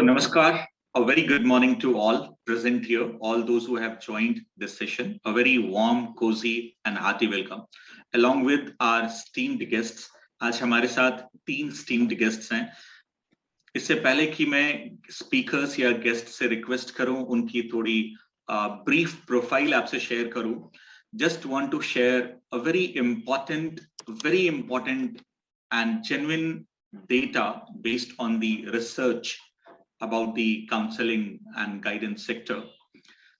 Namaskar, a very good morning to all present here, all those who have joined this session. A very warm, cozy and hearty welcome. Along with our esteemed guests, आज हमारे साथ 3 esteemed guests हैं. इससे पहले कि मैं speakers या guests से request करूं, उनकी थोड़ी brief profile आपसे share करूं. Just want to share a very important and genuine data based on the research about the counseling and guidance sector.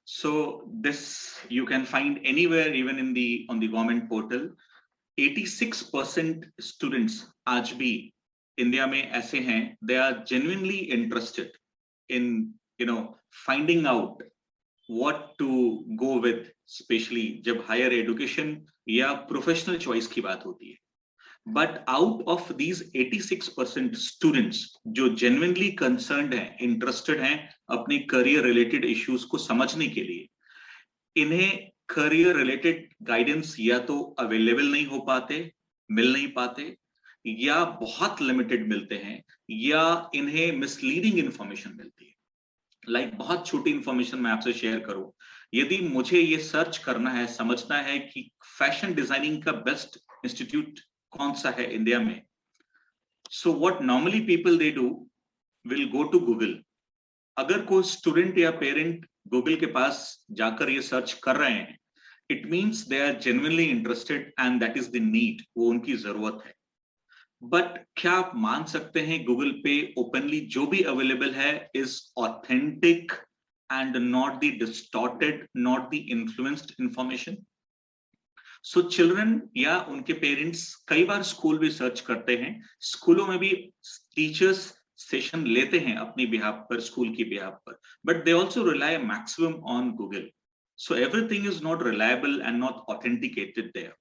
So this you can find anywhere, even in on the government portal. 86% students आज भी India में ऐसे हैं, they are genuinely interested in finding out what to go with, especially जब higher education या professional choice की बात होती है. But out of these 86% students जो genuinely concerned हैं, interested हैं अपने career related issues को समझने के लिए, इन्हें career related guidance या तो available नहीं हो पाते, मिल नहीं पाते, या बहुत limited मिलते हैं, या इन्हें misleading information मिलती है. Like बहुत छोटी information मैं आपसे share करूं, यदि मुझे ये search करना है, समझना है कि fashion designing का best institute कौन सा है इंडिया में, so what normally people they do will go to Google. अगर कोई स्टूडेंट या पेरेंट गूगल के पास जाकर ये सर्च कर रहे हैं, it means they are genuinely interested and that is the need, वो उनकी जरूरत है. बट क्या आप मान सकते हैं गूगल पे ओपनली जो भी अवेलेबल है is authentic and not the distorted, not the influenced information? So children या उनके पेरेंट्स कई बार स्कूल भी सर्च करते हैं, स्कूलों में भी टीचर्स सेशन लेते हैं अपनी बिहाफ पर, स्कूल की बिहाफ पर, but they also rely maximum on Google. So everything is not reliable and not authenticated there.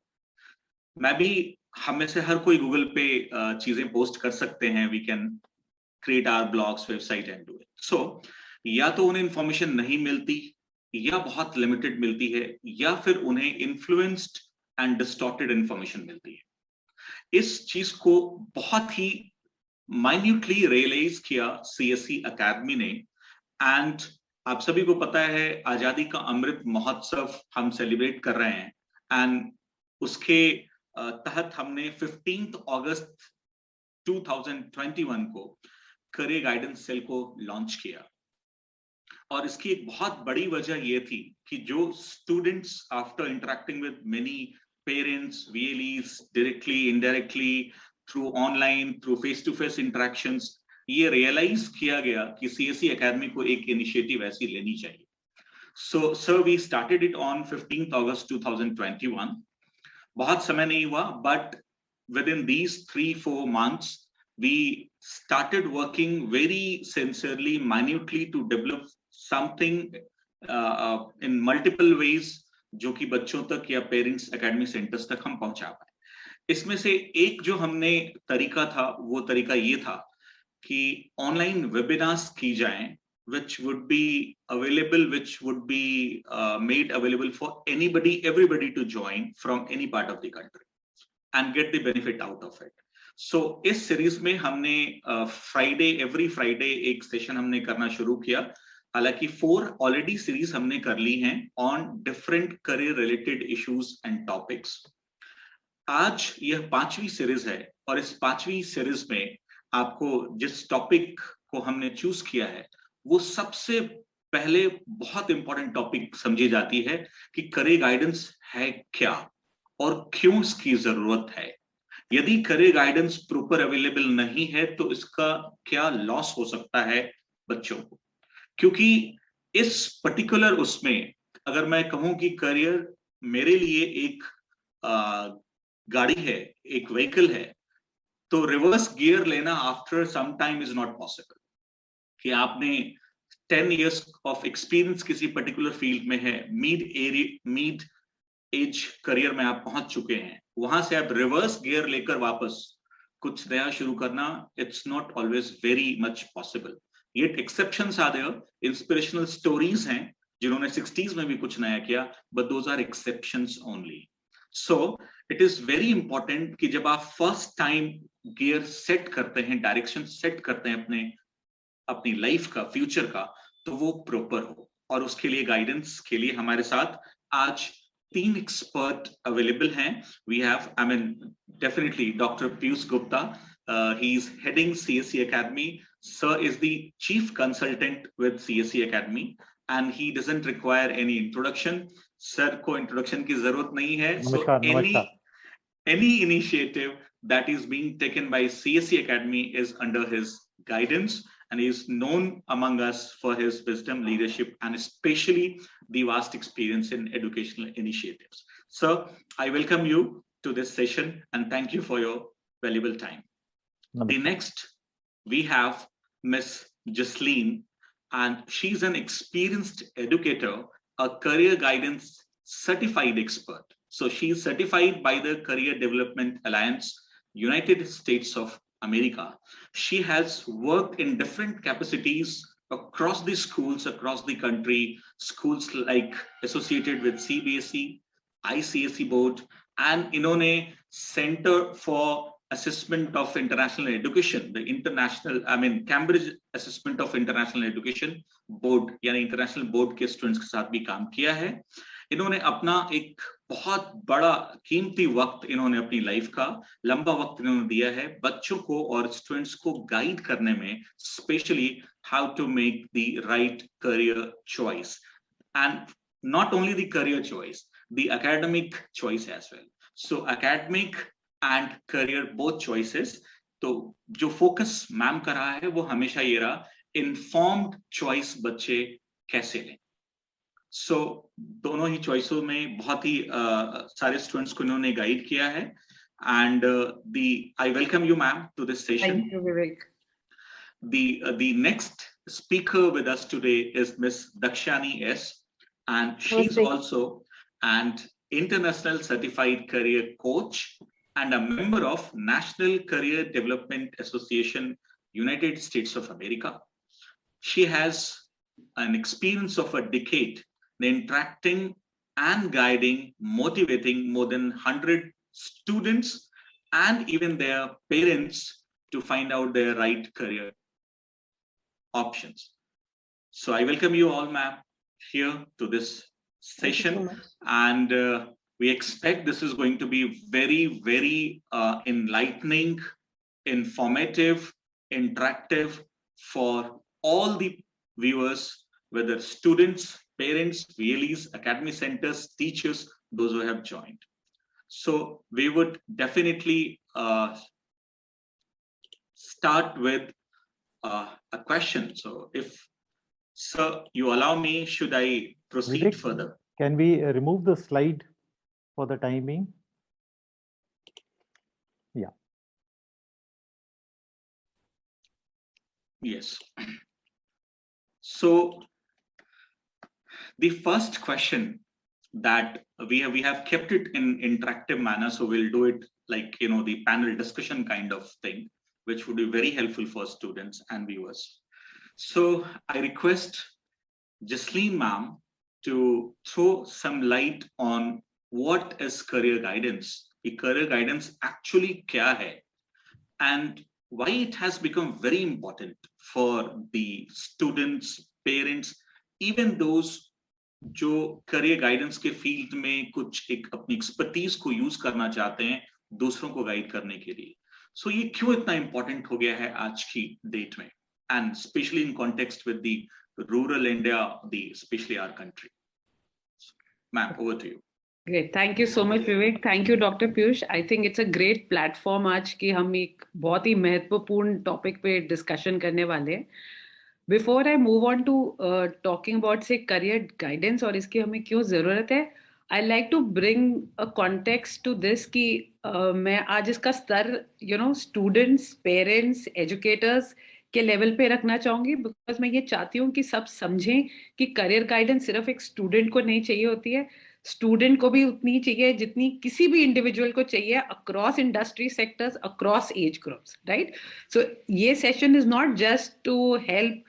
मैं भी, हम में से हर कोई गूगल पे चीजें पोस्ट कर सकते हैं, we can create our blogs, website and do it. So या तो उन्हें इंफॉर्मेशन नहीं मिलती, या बहुत लिमिटेड मिलती है, या फिर उन्हें इन्फ्लुएंस्ड एंड डिस्टॉर्टेड इंफॉर्मेशन मिलती है. इस चीज को बहुत ही माइन्यूटली रियलाइज किया सीएससी एकेडमी ने. एंड आप सभी को पता है आजादी का अमृत महोत्सव हम सेलिब्रेट कर रहे हैं, एंड उसके तहत हमने 15 अगस्त 2021 को करियर गाइडेंस सेल को लॉन्च किया. और इसकी एक बहुत बड़ी वजह ये थी कि जो students after interacting with many parents, VLEs, directly, indirectly, through online, through face-to-face interactions, ये रियलाइज किया गया कि CSE एकेडमी को एक इनिशिएटिव ऐसी लेनी चाहिए. So, sir, we started it on 15th August 2021. बहुत समय नहीं हुआ, but within these 3-4 months, we started working very sincerely, minutely to develop something in multiple ways, जो कि बच्चों तक या पेरेंट्स एकेडमी सेंटर्स तक हम पहुंचा पाए. इसमें से एक जो हमने तरीका था, वो तरीका ये था कि ऑनलाइन वेबिनार्स की जाएं, which would be available, which would be made available for anybody, everybody to join from any part of the country and get the benefit out of it. So इस सीरीज में हमने every Friday एक session हमने करना शुरू किया. हालांकि 4 already series हमने कर ली हैं on different career related issues and topics. आज यह 5वीं सीरीज है, और इस 5वीं सीरीज में आपको जिस टॉपिक को हमने चूज किया है, वो सबसे पहले बहुत इंपॉर्टेंट टॉपिक समझी जाती है कि करियर गाइडेंस है क्या और क्यों इसकी जरूरत है. यदि करियर गाइडेंस प्रॉपर अवेलेबल नहीं है तो इसका क्या लॉस हो सकता है बच्चों को. क्योंकि इस पर्टिकुलर उसमें अगर मैं कहूं कि करियर मेरे लिए एक गाड़ी है, एक व्हीकल है, तो रिवर्स गियर लेना after some time is not possible. कि आपने 10 इयर्स ऑफ एक्सपीरियंस किसी पर्टिकुलर फील्ड में है, मिड एज करियर में आप पहुंच चुके हैं, वहां से आप रिवर्स गियर लेकर वापस कुछ नया शुरू करना, it's not always very much possible. Yet exceptions are there, inspirational stories हैं जिन्होंने 60s में भी कुछ नया किया, but those are exceptions only. So it is very important कि जब आप फर्स्ट टाइम गियर सेट करते हैं, डायरेक्शन सेट करते हैं अपने अपनी लाइफ का, फ्यूचर का, तो वो प्रॉपर हो। और उसके लिए गाइडेंस के लिए हमारे साथ आज 3 एक्सपर्ट अवेलेबल हैं। We have, I mean definitely doctor Piyush Gupta, he is heading CSE Academy. Sir is the chief consultant with CSE Academy and he doesn't require any introduction. Sir को इंट्रोडक्शन की जरूरत नहीं है। नमस्कार, any initiative that is being taken by CSE Academy is under his guidance, and he is known among us for his wisdom, leadership, and especially the vast experience in educational initiatives. Sir, I welcome you to this session and thank you for your valuable time. The next, we have Miss Jasleen, and she's an experienced educator, a career guidance certified expert. So she is certified by the Career Development Alliance, United States of America. She has worked in different capacities across the schools, across the country, schools like associated with CBSE, ICSE board, and इन्होंने Center for Assessment of International Education, the Cambridge Assessment of International Education Board, यानी international board के students के साथ भी काम किया है। इन्होंने अपना एक बहुत बड़ा कीमती वक्त, इन्होंने अपनी लाइफ का लंबा वक्त इन्होंने दिया है बच्चों को और स्टूडेंट्स को गाइड करने में, specially how to make the right career choice, and not only the career choice, the academic choice as well. So academic and career both choices. तो जो फोकस मैम का रहा है वो हमेशा ये रहा, इन्फॉर्म्ड चॉइस बच्चे कैसे लें। सो दोनों ही चॉइसों में बहुत ही सारे स्टूडेंट्स को इन्होंने गाइड किया है, and I welcome you ma'am to this session. Thank you Vivek. The next speaker with us today is Miss Dakshani S, and she's also an international certified career coach and a member of National Career Development Association, United States of America. She has an experience of a decade interacting and guiding, motivating more than 100 students and even their parents to find out their right career options. So I welcome you all, ma'am, here to this session, and we expect this is going to be very, very enlightening, informative, interactive for all the viewers, whether students, parents, VLEs, academy centers, teachers, those who have joined. So we would definitely start with a question. So if, sir, you allow me, should I proceed Vivek, further? Can we remove the slide for the time being? Yeah. Yes. So the first question that we have kept it in interactive manner, so we'll do it like, you know, the panel discussion kind of thing, which would be very helpful for students and viewers. So I request Jasleen ma'am to throw some light on what is career guidance. Career guidance actually kya hai, and why it has become very important for the students, parents, even those जो career guidance के field में कुछ एक अपनी expertise को use करना चाहते हैं दूसरों को गाइड करने के लिए। सो ये क्यों इतना इंपॉर्टेंट हो गया है आज की डेट में, and specially in context with the rural India, the specially our country. Ma'am, over to you. Great. Thank you so much, Vivek. Thank you, Dr. Piyush. I think it's a great platform आज की हम एक बहुत ही महत्वपूर्ण topic पे discussion करने वाले हैं। Before I move on to talking about say career guidance और इसकी हमें क्यों ज़रूरत है, I like to bring a context to this कि मैं आज इसका स्तर students, parents, educators के लेवल पे रखना चाहूँगी, बिकॉज मैं ये चाहती हूँ कि सब समझें कि करियर गाइडेंस सिर्फ एक स्टूडेंट को नहीं चाहिए होती है, स्टूडेंट को भी उतनी चाहिए जितनी किसी भी इंडिविजुअल को चाहिए, across industry sectors, across age groups, right. So ये session is not just to help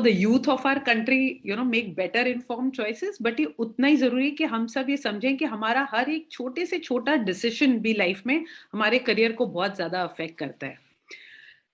the youth of our country make better informed choices, but ये उतना ही जरूरी है कि हम सब ये समझें कि हमारा हर एक छोटे से छोटा डिसीजन भी लाइफ में हमारे करियर को बहुत ज्यादा अफेक्ट करता है।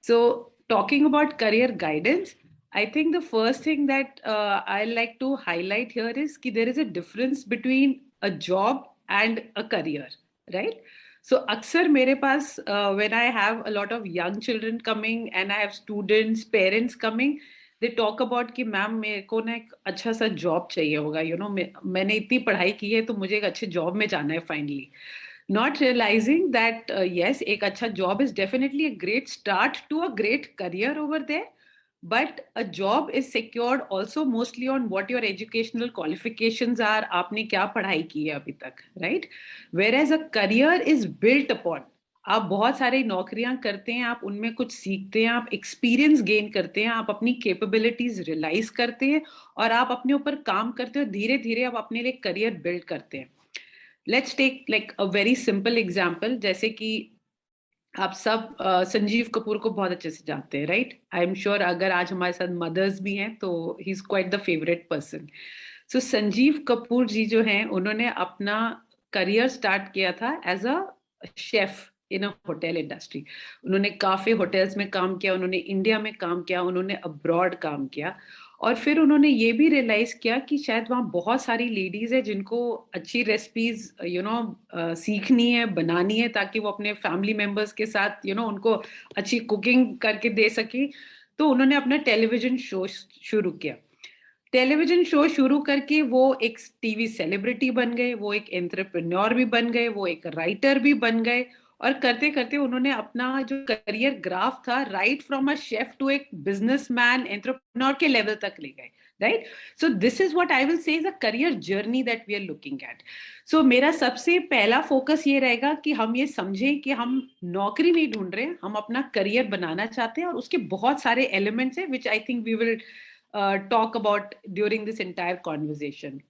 So talking about career guidance, I think the first thing that I like to highlight here is that there is a difference between a job and a career, right? So अक्सर मेरे पास when I have a lot of young children coming and I have students, parents coming, they talk about कि ma'am मेरे को ना एक अच्छा सा job चाहिए होगा, you know, मैंने इतनी पढ़ाई की है तो मुझे एक अच्छे जॉब में जाना है finally. Not realizing that yes, एक अच्छा job is definitely a great start to a great career over there. But a job is secured also mostly on what your educational qualifications are. आपने क्या पढ़ाई की है अभी तक, right? Whereas a career is built upon. आप बहुत सारी नौकरियां करते हैं, आप उनमें कुछ सीखते हैं, आप एक्सपीरियंस गेन करते हैं, आप अपनी कैपेबिलिटीज रियलाइज करते हैं और आप अपने ऊपर काम करते हो, धीरे धीरे आप अपने लिए करियर बिल्ड करते हैं. Let's take like a very simple example, जैसे कि आप सब संजीव कपूर को बहुत अच्छे से जानते हैं, राइट? आई एम श्योर अगर आज हमारे साथ मदर्स भी हैं तो he is quite the favourite person. So Sanjeev Kapoor ji जो हैं, उन्होंने अपना करियर स्टार्ट किया था as a chef in a hotel industry. उन्होंने काफी होटल्स में काम किया, उन्होंने इंडिया में काम किया, उन्होंने अब्रॉड काम किया. और फिर उन्होंने ये भी रियलाइज किया कि शायद वहाँ बहुत सारी लेडीज है जिनको अच्छी रेसिपीज सीखनी है, बनानी है, ताकि वो अपने फैमिली मेंबर्स के साथ उनको अच्छी कुकिंग करके दे सके. तो उन्होंने अपना टेलीविजन शो शुरू किया. टेलीविजन शो शुरू करके वो एक टीवी सेलिब्रिटी बन गए, वो एक एंटरप्रेन्योर भी बन गए, वो एक राइटर भी बन गए. और करते करते उन्होंने अपना जो करियर ग्राफ था, right from a chef to एक बिजनेसमैन, एंटरप्रेन्योर के लेवल तक ले गए, right? So this is what I will say is a career journey that we are looking at. So मेरा सबसे पहला फोकस ये रहेगा कि हम ये समझें कि हम नौकरी नहीं ढूंढ रहे हैं, हम अपना करियर बनाना चाहते हैं, और उसके बहुत सारे एलिमेंट्स हैं which I think we will talk about during this entire conversation.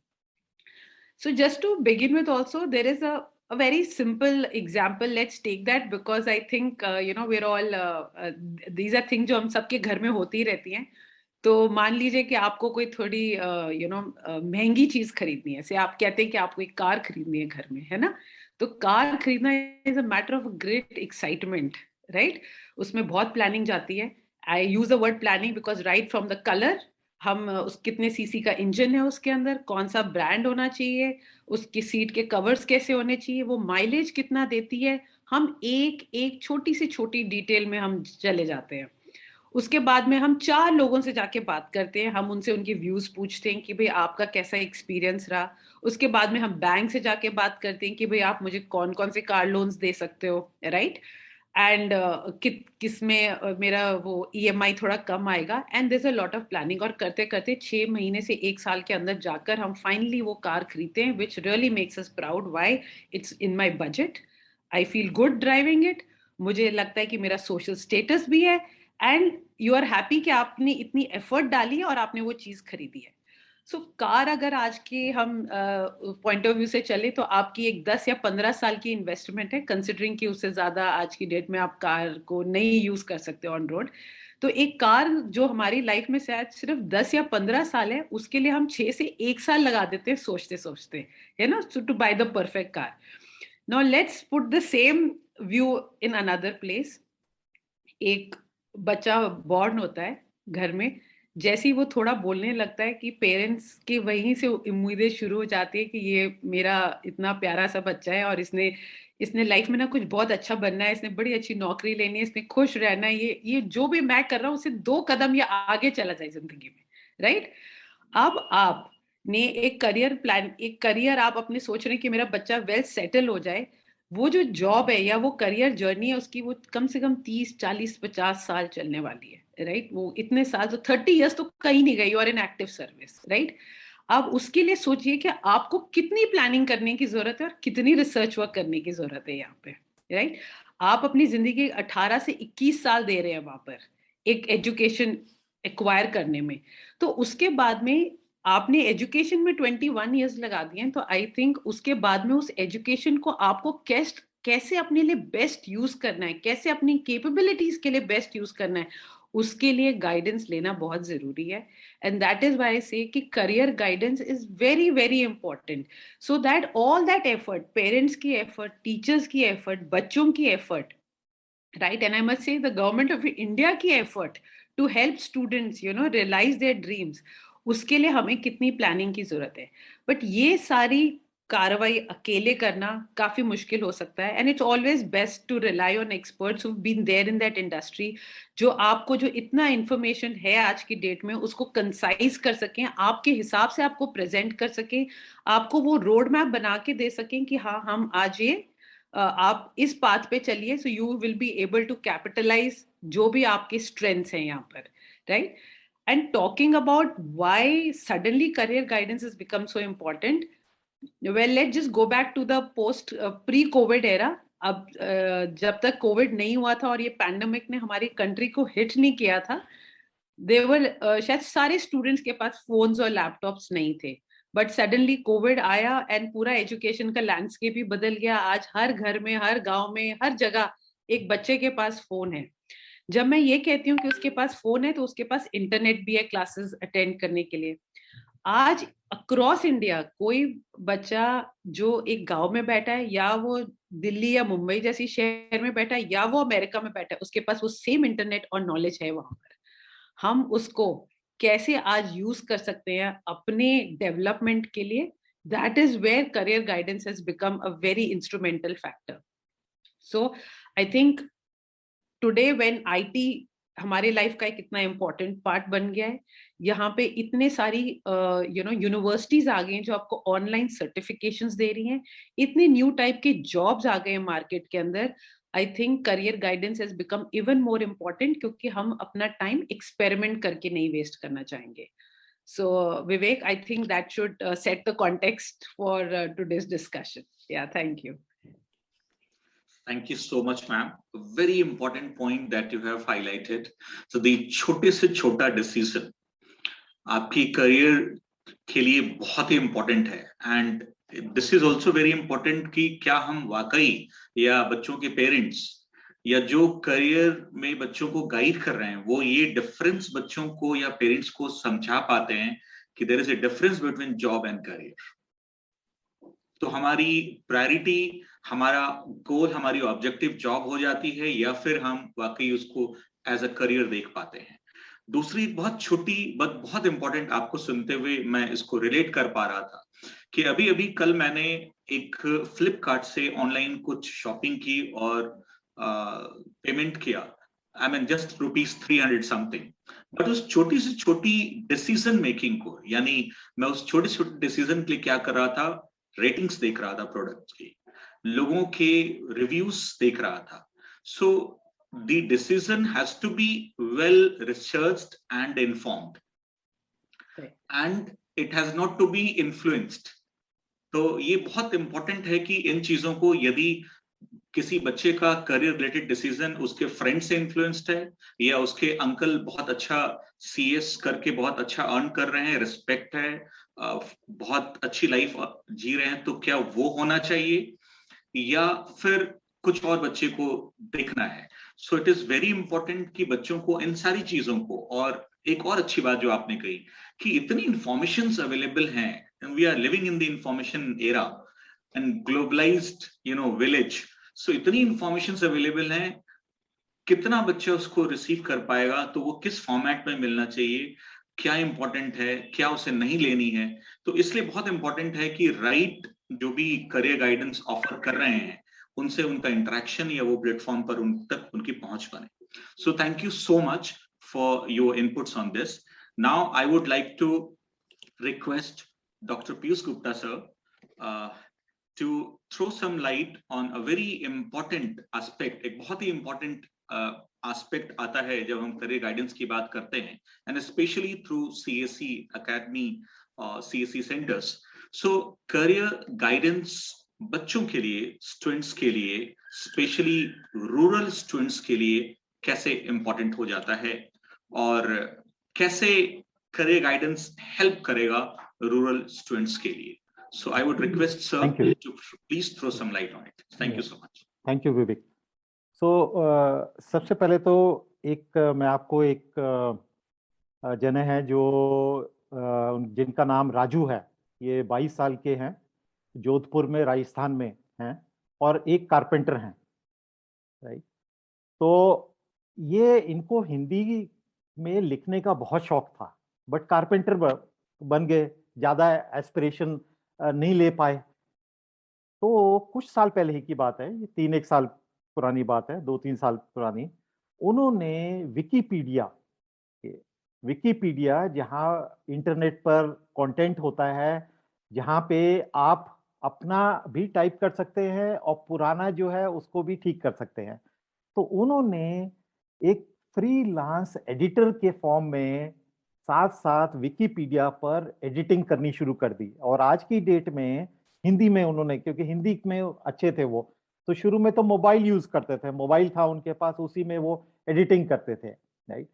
So just to begin with, also there is a very simple example. Let's take that because I think we're all these are things जो हम सबके घर में होती रहती हैं. तो मान लीजिए कि आपको कोई थोड़ी महंगी चीज खरीदनी है, से आप कहते हैं कि आपको एक कार खरीदनी है घर में, है ना? तो कार खरीदना is a matter of great excitement, right? उसमें बहुत प्लानिंग जाती है. I use the word planning because right from the colour, हम उस कितने सीसी का इंजन है उसके अंदर, कौन सा ब्रांड होना चाहिए, उसकी सीट के कवर्स कैसे होने चाहिए, वो माइलेज कितना देती है, हम एक एक छोटी से छोटी डिटेल में हम चले जाते हैं. उसके बाद में हम 4 लोगों से जाके बात करते हैं, हम उनसे उनके व्यूज पूछते हैं कि भाई आपका कैसा एक्सपीरियंस रहा. उसके बाद में हम बैंक से जाके बात करते हैं कि भाई आप मुझे कौन कौन से कार लोन्स दे सकते हो, राइट? एंड किस में मेरा वो EMI थोड़ा कम आएगा. And there is a lot of planning, और करते करते 6 महीने से 1 साल के अंदर जाकर हम फाइनली वो कार खरीदते हैं, which really makes us proud. Why? It's in my budget, I feel good driving it, मुझे लगता है कि मेरा सोशल स्टेटस भी है, एंड यू आर हैप्पी कि आपने इतनी एफर्ट डाली है और आपने वो चीज खरीदी है. सो कार अगर आज के हम पॉइंट ऑफ व्यू से चले तो आपकी एक 10 या 15 साल की इन्वेस्टमेंट है, कंसिडरिंग कि उससे ज्यादा आज की डेट में आप कार को नहीं यूज कर सकते ऑन रोड. तो एक कार जो हमारी लाइफ में शायद सिर्फ 10 या 15 साल है, उसके लिए हम 6 से 1 साल लगा देते हैं सोचते सोचते, है ना, to buy the perfect car. Now let's put the same view in another place. एक बच्चा बॉर्न होता है घर में, जैसे ही वो थोड़ा बोलने लगता है कि पेरेंट्स की वहीं से उम्मीदें शुरू हो जाती है कि ये मेरा इतना प्यारा सा बच्चा है और इसने लाइफ में ना कुछ बहुत अच्छा बनना है, इसने बड़ी अच्छी नौकरी लेनी है, इसने खुश रहना है, ये जो भी मैं कर रहा हूँ उससे 2 कदम ये आगे चला जाए जिंदगी में, राइट? अब आप ने एक करियर आप अपने सोच रहे हैं कि मेरा बच्चा वेल सेटल हो जाए. वो जो जॉब है या वो करियर जर्नी है उसकी, वो कम से कम 30, 40, 50 साल चलने वाली है, राइट? वो इतने साल तो 30 इयर्स तो कहीं नहीं गई, और इन एक्टिव सर्विस, राइट? अब उसके लिए सोचिए कि आपको कितनी प्लानिंग करने की जरूरत है और कितनी रिसर्च वर्क करने की जरूरत है यहाँ पे, राइट? आप अपनी जिंदगी 18 से 21 साल दे रहे हैं वहां पर एक एजुकेशन एक्वायर करने में. तो उसके बाद में आपने एजुकेशन में 21 इयर्स लगा दिए हैं, तो आई थिंक उसके बाद में उस एजुकेशन को आपको कैसे अपने लिए बेस्ट यूज करना है, कैसे अपनी कैपेबिलिटीज के लिए बेस्ट यूज करना है, उसके लिए गाइडेंस लेना बहुत जरूरी है. And that is why I से कि career guidance is very very important, so that all that effort, parents की एफर्ट, टीचर्स की एफर्ट, बच्चों की effort, right? And I must say the government of India की effort to help students, you know, realize their dreams, उसके लिए हमें कितनी planning की जरूरत है. बट ये सारी कार्रवाई अकेले करना काफी मुश्किल हो सकता है, and it's always best to rely on experts who been there in that industry, जो आपको जो इतना इंफॉर्मेशन है आज की डेट में उसको कंसाइज कर सकें, आपके हिसाब से आपको प्रेजेंट कर सकें, आपको वो रोड मैप बना के दे सकें कि हाँ हम आज ये आप इस पाथ पे चलिए, so you will be able to capitalise जो भी आपके स्ट्रेंथ्स हैं यहाँ पर, right. And talking about why suddenly career guidance has become so important, well, let's just go back to the post pre-COVID era. अब जब तक कोविड नहीं हुआ था और ये पैंडेमिक ने हमारी कंट्री को हिट नहीं किया था, शायद सारे स्टूडेंट्स के पास फोन्स और लैपटॉप्स नहीं थे. बट सडनली कोविड आया एंड पूरा एजुकेशन का लैंडस्केप ही बदल गया. आज हर घर में, हर गांव में, हर जगह एक बच्चे के पास फोन है. जब मैं ये कहती हूँ कि उसके पास फोन है तो उसके पास इंटरनेट भी है क्लासेस अटेंड करने के लिए. आज अक्रॉस इंडिया कोई बच्चा जो एक गांव में बैठा है, या वो दिल्ली या मुंबई जैसी शहर में बैठा है, या वो अमेरिका में बैठा है, उसके पास वो सेम इंटरनेट और नॉलेज है वहां पर. हम उसको कैसे आज यूज कर सकते हैं अपने डेवलपमेंट के लिए, that is where career guidance has become a very instrumental factor. So I think today when IT हमारे लाइफ का एक इतना इम्पोर्टेंट पार्ट बन गया है, यहाँ पे इतने सारी यूनिवर्सिटीज आ गई हैं जो आपको ऑनलाइन सर्टिफिकेशंस दे रही हैं, इतने न्यू टाइप के जॉब्स आ गए हैं मार्केट के अंदर. I think career guidance has become even more important, क्योंकि हम अपना टाइम एक्सपेरिमेंट करके नहीं वेस्ट करना चाहेंगे. So Vivek, I think that should set the context for today's discussion. Ya, thank you. Thank you so much, ma'am. A very important point that you have highlighted. So the छोटे से छोटा decision आपकी career के लिए बहुत ही important है, and this is also very important कि क्या हम वाकई या बच्चों के parents या जो career में बच्चों को guide कर रहे हैं वो ये difference बच्चों को या parents को समझा पाते हैं कि there is a difference between job and career. तो हमारी प्रायोरिटी, हमारा गोल, हमारी ऑब्जेक्टिव जॉब हो जाती है या फिर हम वाकई उसको एज अ करियर देख पाते हैं. दूसरी बहुत छोटी बट बहुत इंपॉर्टेंट, आपको सुनते हुए मैं इसको रिलेट कर पा रहा था कि अभी अभी कल मैंने एक फ्लिपकार्ट से ऑनलाइन कुछ शॉपिंग की और पेमेंट किया. I mean just ₹300 something. But उस छोटी से छोटी डिसीजन मेकिंग को, यानी मैं उस छोटे छोटे डिसीजन के लिए क्या कर रहा था, रेटिंग्स देख रहा था, प्रोडक्ट की, लोगों के रिव्यूज देख रहा था. So the decision has to be well researched and informed, and it has not to be influenced. तो ये बहुत इंपॉर्टेंट है कि इन चीजों को, यदि किसी बच्चे का करियर रिलेटेड डिसीजन उसके फ्रेंड से इन्फ्लुएंस्ड है या उसके अंकल बहुत अच्छा सीएस करके बहुत अच्छा अर्न कर रहे हैं, रिस्पेक्ट है, बहुत अच्छी लाइफ जी रहे हैं, तो क्या वो होना चाहिए या फिर कुछ और बच्चे को देखना है. सो इट इज वेरी इंपॉर्टेंट कि बच्चों को इन सारी चीजों को, और एक और अच्छी बात जो आपने कही कि इतनी इंफॉर्मेशंस अवेलेबल हैं, and we are living in the information era and globalised village. So इतनी इंफॉर्मेशंस अवेलेबल हैं, कितना बच्चा उसको रिसीव कर पाएगा, तो वो किस फॉर्मेट में मिलना चाहिए, क्या इंपॉर्टेंट है, क्या उसे नहीं लेनी है. तो इसलिए बहुत इंपॉर्टेंट है कि राइट जो भी करियर गाइडेंस ऑफर कर रहे हैं उनसे उनका इंटरेक्शन या वो प्लेटफॉर्म पर उन तक उनकी पहुंच बने. So thank you so much for your inputs on this. Now I would like to request doctor Piyush Gupta sir to throw some light on a very important aspect. एक बहुत ही important aspect आता है जब हम करियर गाइडेंस की बात करते हैं, and especially through CSC Academy CSC centers. So career guidance बच्चों के लिए, स्टूडेंट्स के लिए, स्पेशली रूरल स्टूडेंट्स के लिए कैसे important हो जाता है और कैसे करियर गाइडेंस हेल्प करेगा रूरल स्टूडेंट्स के लिए. So I would request sir to please throw some light on it. Thank you so much. Thank you Vivek. So सबसे पहले तो मैं आपको एक जन है जो जिनका नाम राजू है, ये 22 साल के हैं, जोधपुर में राजस्थान में हैं और एक कारपेंटर हैं, राइट. तो ये इनको हिंदी में लिखने का बहुत शौक था, बट कारपेंटर बन गए, ज्यादा एस्पिरेशन नहीं ले पाए। तो कुछ साल पहले ही की बात है, ये 3-1 साल पुरानी बात है, 2-3 साल पुरानी, उन्होंने विकिपीडिया, विकिपीडिया जहाँ इंटरनेट पर कंटेंट होता है, जहाँ पे आप अपना भी टाइप कर सकते हैं और पुराना जो है उसको भी ठीक कर सकते हैं। तो उन्होंने एक फ्रीलांस एडिटर के फॉर्म में साथ साथ विकिपीडिया पर एडिटिंग करनी शुरू कर दी, और आज की डेट में हिंदी में उन्होंने, क्योंकि हिंदी में अच्छे थे वो, तो शुरू में तो मोबाइल यूज करते थे, मोबाइल था उनके पास, उसी में वो एडिटिंग करते थे, राइट।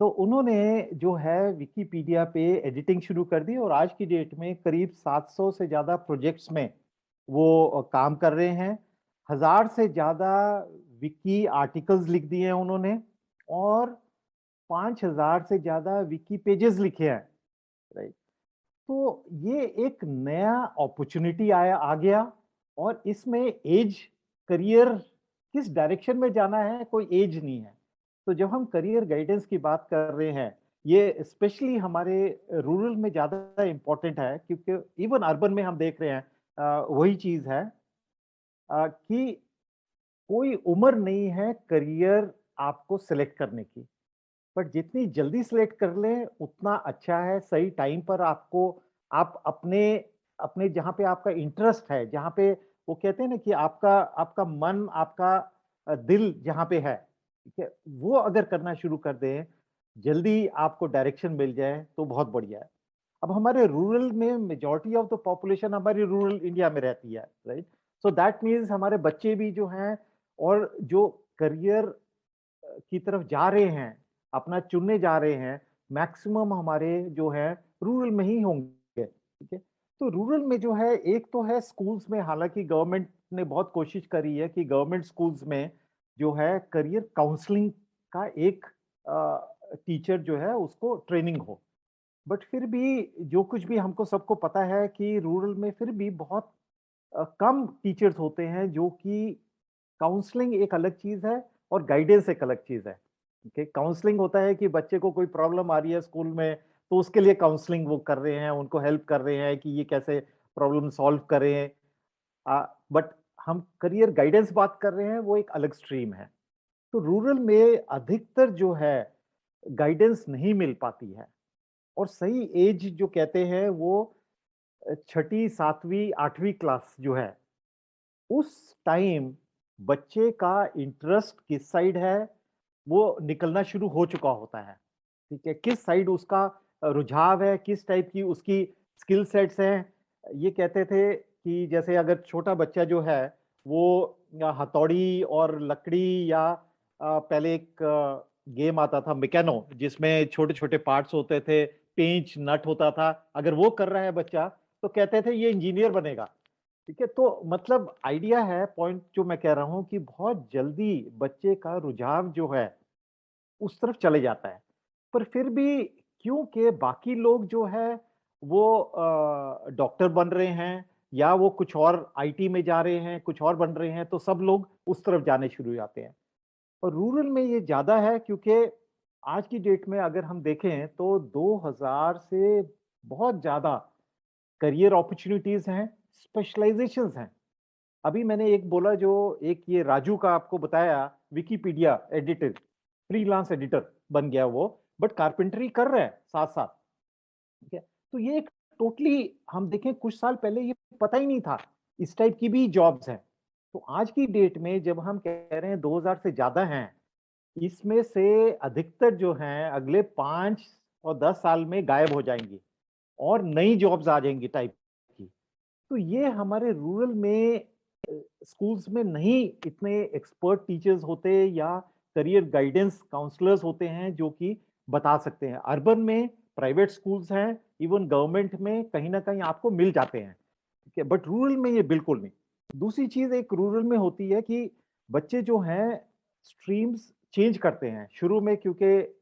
तो उन्होंने जो है विकिपीडिया पे एडिटिंग शुरू कर दी, और आज की डेट में करीब 700 से ज्यादा प्रोजेक्ट्स में वो काम कर रहे हैं। 1000 से ज्यादा विकी आर्टिकल्स लिख दिए हैं उन्होंने, और 5000 से ज्यादा विकी पेजेस लिखे हैं, राइट। तो ये एक नया अपॉर्चुनिटी आ गया, और इसमें एज, करियर किस डायरेक्शन में जाना है, कोई एज नहीं है। तो जब हम करियर गाइडेंस की बात कर रहे हैं, ये स्पेशली हमारे रूरल में ज्यादा इम्पोर्टेंट है, क्योंकि इवन अर्बन में हम देख रहे हैं वही चीज है कि कोई उम्र नहीं है करियर आपको सिलेक्ट करने की, बट जितनी जल्दी सिलेक्ट कर लें उतना अच्छा है। सही टाइम पर आपको, आप अपने अपने जहाँ पे आपका इंटरेस्ट है, जहाँ पे वो कहते हैं ना कि आपका आपका मन, आपका दिल जहाँ पे है, ठीक है, वो अगर करना शुरू कर दें, जल्दी आपको डायरेक्शन मिल जाए तो बहुत बढ़िया है। अब हमारे रूरल में मेजॉरिटी ऑफ द पॉपुलेशन हमारी रूरल इंडिया में रहती है, राइट। सो दैट मीन्स हमारे बच्चे भी जो हैं, और जो करियर की तरफ जा रहे हैं, अपना चुनने जा रहे हैं, मैक्सिमम हमारे जो है रूरल में ही होंगे, ठीक है। तो रूरल में जो है, एक तो है स्कूल्स में, हालांकि गवर्नमेंट ने बहुत कोशिश करी है कि गवर्नमेंट स्कूल्स में जो है करियर काउंसलिंग का एक टीचर जो है उसको ट्रेनिंग हो, बट फिर भी जो कुछ भी हमको सबको पता है कि रूरल में फिर भी बहुत कम टीचर्स होते हैं जो कि, काउंसलिंग एक अलग चीज है और गाइडेंस एक अलग चीज है, ठीक है। काउंसलिंग होता है कि बच्चे को कोई प्रॉब्लम आ रही है स्कूल में, तो उसके लिए काउंसलिंग वो कर रहे हैं, उनको हेल्प कर रहे हैं कि ये कैसे प्रॉब्लम सॉल्व करें। बट हम करियर गाइडेंस बात कर रहे हैं, वो एक अलग स्ट्रीम है। तो रूरल में अधिकतर जो है गाइडेंस नहीं मिल पाती है, और सही एज जो कहते हैं वो 6ठी 7वीं 8वीं क्लास जो है, उस टाइम बच्चे का इंटरेस्ट किस साइड है वो निकलना शुरू हो चुका होता है, ठीक है। किस साइड उसका रुझाव है, किस टाइप की उसकी स्किल सेट्स हैं। ये कहते थे कि जैसे अगर छोटा बच्चा जो है वो हथौड़ी और लकड़ी, या पहले एक गेम आता था मैकेनो, जिसमें छोटे छोटे पार्ट्स होते थे, पेंच नट होता था, अगर वो कर रहा है बच्चा तो कहते थे ये इंजीनियर बनेगा, ठीक है। तो मतलब आइडिया है, पॉइंट जो मैं कह रहा हूं कि बहुत जल्दी बच्चे का रुझाव जो है उस तरफ चले जाता है। पर फिर भी क्योंकि बाकी लोग जो है वो डॉक्टर बन रहे हैं, या वो कुछ और आईटी में जा रहे हैं, कुछ और बन रहे हैं, तो सब लोग उस तरफ जाने शुरू हो जाते हैं। और रूरल में ये ज्यादा है, क्योंकि आज की डेट में अगर हम देखें तो 2000 से बहुत ज्यादा करियर अपॉर्चुनिटीज हैं, स्पेशलाइजेशंस हैं। अभी मैंने एक बोला, जो एक ये राजू का आपको बताया, विकिपीडिया एडिटर, फ्रीलांस एडिटर बन गया वो, बट कारपेंटरी कर रहा है साथ साथ, ठीक है। तो ये एक टोटली, हम देखें कुछ साल पहले ये पता ही नहीं था, इस टाइप की भी जॉब्स हैं। तो आज की डेट में जब हम कह रहे हैं 2000 से ज्यादा हैं, इसमें से अधिकतर जो हैं अगले 5 और 10 साल में गायब हो जाएंगी, और नई जॉब्स आ जाएंगी टाइप की। तो ये हमारे रूरल में स्कूल्स में नहीं इतने एक्सपर्ट टीचर्स होते, या करियर गाइडेंस काउंसलर्स होते हैं जो कि बता सकते हैं। अर्बन में प्राइवेट स्कूल्स हैं, इवन गवर्नमेंट में कहीं ना कहीं आपको मिल जाते हैं, ठीक है, बट रूरल में ये बिल्कुल नहीं। दूसरी चीज एक रूरल में होती है कि बच्चे जो हैं स्ट्रीम्स चेंज करते हैं शुरू में, क्योंकि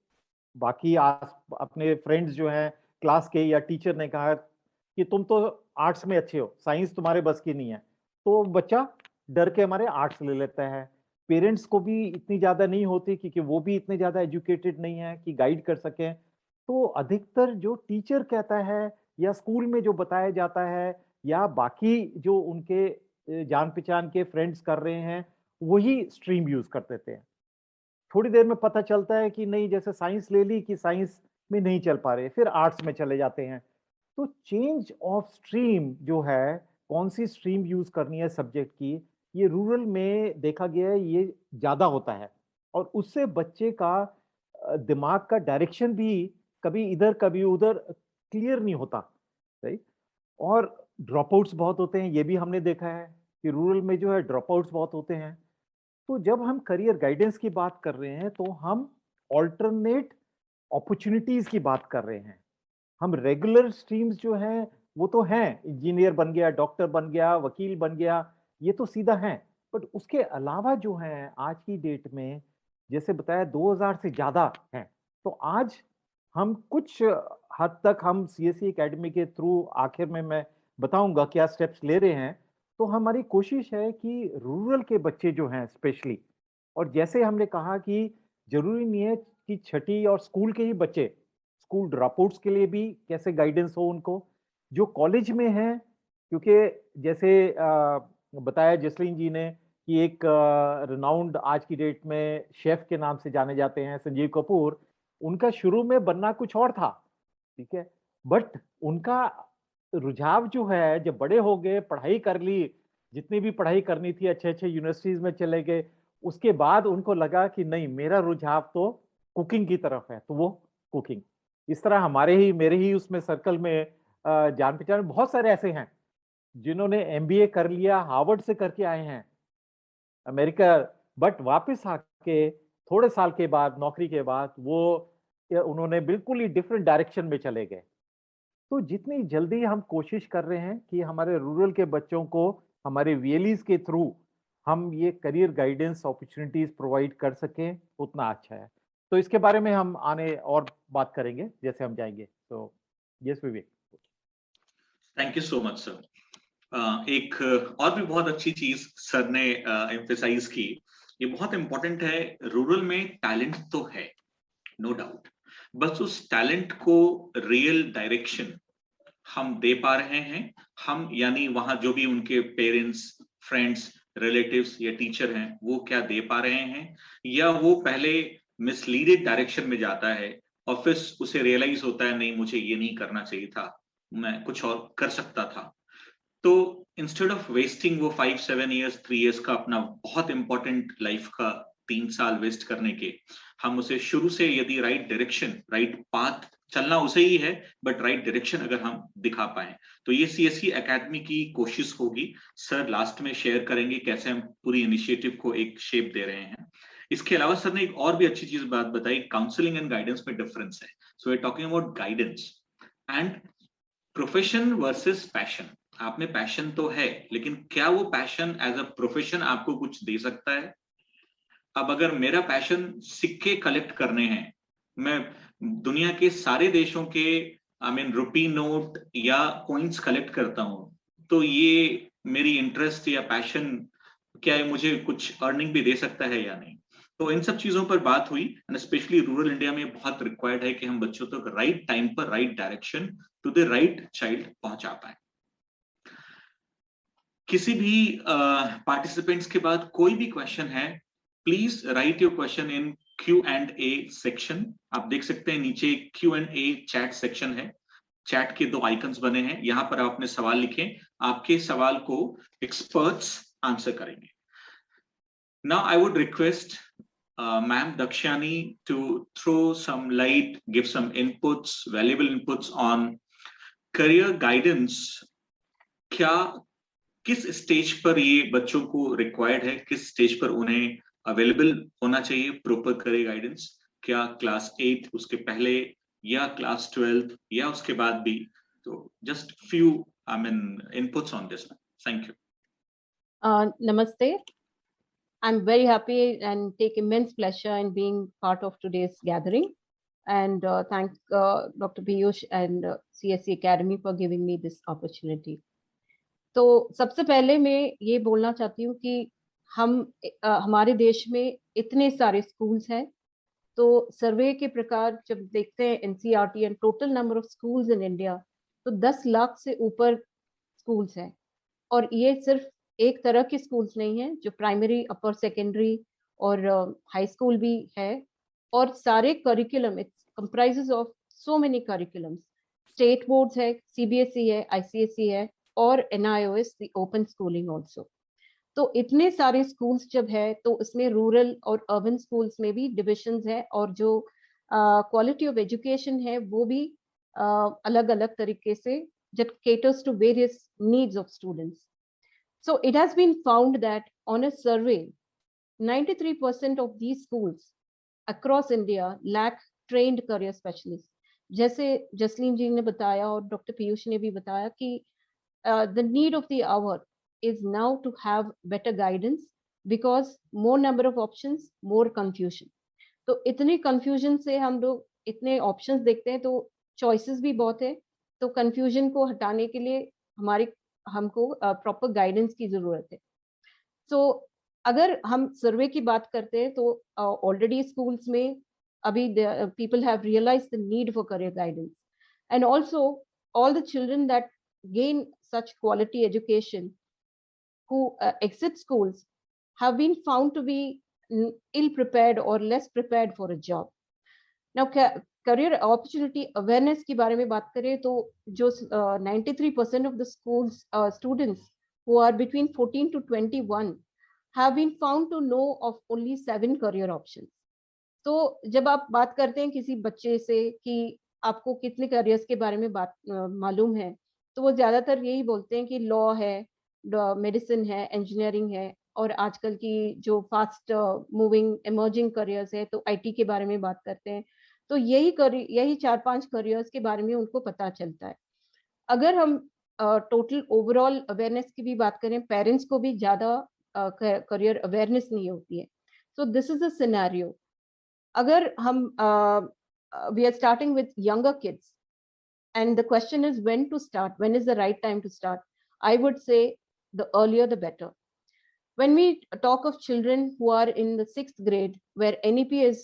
बाकी अपने फ्रेंड्स जो हैं क्लास के, या टीचर ने कहा कि तुम तो आर्ट्स में अच्छे हो, साइंस तुम्हारे बस की नहीं है, तो बच्चा डर के हमारे आर्ट्स ले लेता है। पेरेंट्स को भी इतनी ज्यादा नहीं होती क्योंकि वो भी इतने ज्यादा एजुकेटेड नहीं है कि गाइड कर सकें। तो अधिकतर जो टीचर कहता है या स्कूल में जो बताया जाता है या बाकी जो उनके जान पहचान के फ्रेंड्स कर रहे हैं वही स्ट्रीम यूज कर देते हैं। थोड़ी देर में पता चलता है कि नहीं, जैसे साइंस ले ली कि साइंस में नहीं चल पा रहे, फिर आर्ट्स में चले जाते हैं। तो चेंज ऑफ स्ट्रीम जो है, कौन सी स्ट्रीम यूज करनी है सब्जेक्ट की, ये रूरल में देखा गया है ये ज्यादा होता है। और उससे बच्चे का दिमाग का डायरेक्शन भी कभी इधर कभी उधर क्लियर नहीं होता, राइट। और ड्रॉप आउट्स बहुत होते हैं, ये भी हमने देखा है कि रूरल में जो है ड्रॉप आउट्स बहुत होते हैं। तो जब हम करियर गाइडेंस की बात कर रहे हैं तो हम ऑल्टरनेट अपॉर्चुनिटीज की बात कर रहे हैं। हम रेगुलर स्ट्रीम्स जो हैं वो तो हैं, इंजीनियर बन गया, डॉक्टर बन गया, वकील बन गया, ये तो सीधा है। बट उसके अलावा जो है आज की डेट में, जैसे बताया 2000 से ज्यादा हैं। तो आज हम कुछ हद तक हम सीएससी एकेडमी के थ्रू आखिर में मैं बताऊंगा क्या स्टेप्स ले रहे हैं। तो हमारी कोशिश है कि रूरल के बच्चे जो हैं स्पेशली, और जैसे हमने कहा कि जरूरी नहीं है कि छठी और स्कूल के ही बच्चे, स्कूल ड्रॉपआउट्स के लिए भी कैसे गाइडेंस हो उनको, जो कॉलेज में हैं। क्योंकि जैसे बताया जसलीन जी ने कि एक रिनाउंड आज की डेट में शेफ के नाम से जाने जाते हैं संजीव कपूर, उनका शुरू में बनना कुछ और था, ठीक है। बट उनका रुझाव जो है, जब बड़े हो गए, पढ़ाई कर ली, जितनी भी पढ़ाई करनी थी, अच्छे अच्छे यूनिवर्सिटीज में चले गए, उसके बाद उनको लगा कि नहीं, मेरा रुझाव तो कुकिंग की तरफ है, तो वो कुकिंग। इस तरह हमारे ही मेरे ही उसमें सर्कल में जान पहचान बहुत सारे ऐसे हैं जिन्होंने एमबीए कर लिया, हार्वर्ड से करके आए हैं अमेरिका, बट वापस आके थोड़े साल के बाद, नौकरी के बाद, वो उन्होंने बिल्कुल ही डिफरेंट डायरेक्शन में चले गए। तो जितनी जल्दी हम कोशिश कर रहे हैं कि हमारे रूरल के बच्चों को हमारे वीएलईज के थ्रू हम ये करियर गाइडेंस अपॉर्चुनिटीज प्रोवाइड कर सकें, उतना अच्छा है। तो इसके बारे में हम आने और बात करेंगे जैसे हम जाएंगे। तो yes Vivek. Thank you so much sir. एक और भी बहुत अच्छी चीज सर ने एम्फेसाइज की, ये बहुत इंपॉर्टेंट है। रूरल में टैलेंट तो है, नो डाउट, बस उस टैलेंट को रियल डायरेक्शन हम दे पा रहे हैं हम, यानी वहां जो भी उनके पेरेंट्स, फ्रेंड्स, रिलेटिव्स या टीचर हैं वो क्या दे पा रहे हैं, या वो पहले मिसलीडेड डायरेक्शन में जाता है और फिर उसे रियलाइज होता है नहीं मुझे ये नहीं करना चाहिए था, मैं कुछ और कर सकता था। तो इंस्टेड ऑफ वेस्टिंग वो 5-7 years 3 years का अपना बहुत इंपॉर्टेंट लाइफ का 3 साल वेस्ट करने के, हम उसे शुरू से यदि राइट डायरेक्शन, राइट पाथ चलना उसे ही है, बट राइट डायरेक्शन अगर हम दिखा पाए, तो ये सीएससी एकेडमी की कोशिश होगी। सर लास्ट में शेयर करेंगे कैसे हम पूरी इनिशिएटिव को एक शेप दे रहे हैं। इसके अलावा सर ने एक और भी अच्छी चीज बात बताई, काउंसलिंग एंड गाइडेंस में डिफरेंस है। So we are talking about guidance and profession versus passion. आप में पैशन तो है, लेकिन क्या वो पैशन एज अ प्रोफेशन आपको कुछ दे सकता है? अब अगर मेरा पैशन सिक्के कलेक्ट करने हैं, मैं दुनिया के सारे देशों के रुपी नोट या कॉइन्स कलेक्ट करता हूं, तो ये मेरी इंटरेस्ट या पैशन, क्या है मुझे कुछ अर्निंग भी दे सकता है या नहीं? तो इन सब चीजों पर बात हुई, एंड स्पेशली रूरल इंडिया में बहुत रिक्वायर्ड है कि हम बच्चों तक राइट टाइम पर right direction to the right child पहुंचा पाए। किसी भी पार्टिसिपेंट्स के बाद कोई भी क्वेश्चन है, please right your question in Q&A section. आप देख सकते हैं नीचे Q&A चैट सेक्शन है, चैट के 2 आइकन्स बने हैं, यहां पर आप अपने सवाल लिखें, आपके सवाल को एक्सपर्ट्स आंसर करेंगे। Now I would request ma'am Dakshani to throw some light, give some inputs, valuable inputs on career guidance. क्या किस स्टेज पर ये बच्चों को रिक्वायर्ड है, किस स्टेज पर उन्हें अवेलेबल होना चाहिए प्रॉपर करियर गाइडेंस? क्या क्लास 8 उसके पहले, या क्लास 12 या उसके बाद भी? तो just few inputs on this. Thank you. Namaste. I'm very happy and take immense pleasure in being part of today's gathering, and thank Dr. Piyush and CSC Academy for giving me this opportunity. तो सबसे पहले मैं ये बोलना चाहती हूँ कि हमारे देश में इतने सारे स्कूल्स हैं, तो सर्वे के प्रकार जब देखते हैं NCERT and total number of schools in India, तो 10 लाख से ऊपर स्कूल्स हैं। और ये सिर्फ एक तरह के स्कूल्स नहीं है, जो प्राइमरी, अपर सेकेंडरी और हाई स्कूल भी है। और सारे curriculum, it's comprises of so many curriculums. State boards है, सीबीएसई है, आईसीएसई है, और NIOS, the open schooling also. तो इतने सारे स्कूल्स जब है, तो उसमें रूरल और अर्बन स्कूल्स में भी डिविजन्स है, और जो क्वालिटी ऑफ एजुकेशन है वो भी अलग अलग तरीके से that caters to various needs of students. So it has been found that on a survey, 93% of these schools across India lack trained career specialists. जैसे जसलीन जी ने बताया और डॉक्टर पीयूष ने भी बताया कि the need of the hour is now to have better guidance, because more number of options, more confusion. तो इतने कंफ्यूजन से हम लोग इतने ऑप्शंस देखते हैं, तो चॉइसेस भी बहुत है, तो कंफ्यूजन को हटाने के लिए हमको प्रॉपर गाइडेंस की जरूरत है। सो अगर हम सर्वे की बात करते हैं, तो ऑलरेडी स्कूल्स में अभी people have realised the need for career guidance, and also all the children that gain such quality education who exit schools have been found to be ill prepared or less prepared for a job. Now, career opportunity awareness की बारे में बात करें, तो जो 93% of the schools students who are between 14 to 21 have been found to know of only 7 career options. तो जब आप बात करते हैं किसी बच्चे से कि आपको कितने करियर्स के बारे में बात मालूम है, तो वो ज्यादातर यही बोलते हैं कि लॉ है, मेडिसिन है, इंजीनियरिंग है, और आजकल की जो फास्ट मूविंग इमर्जिंग करियर्स है, तो आईटी के बारे में बात करते हैं। तो यही 4-5 करियर्स के बारे में उनको पता चलता है। अगर हम टोटल ओवरऑल अवेयरनेस की भी बात करें, पेरेंट्स को भी ज्यादा करियर अवेयरनेस नहीं होती है। So this is a scenario. अगर हम we are starting with younger kids, and the question is when to start, when is the right time to start. I would say the earlier the better. When we talk of children who are in the 6th grade, where NEP has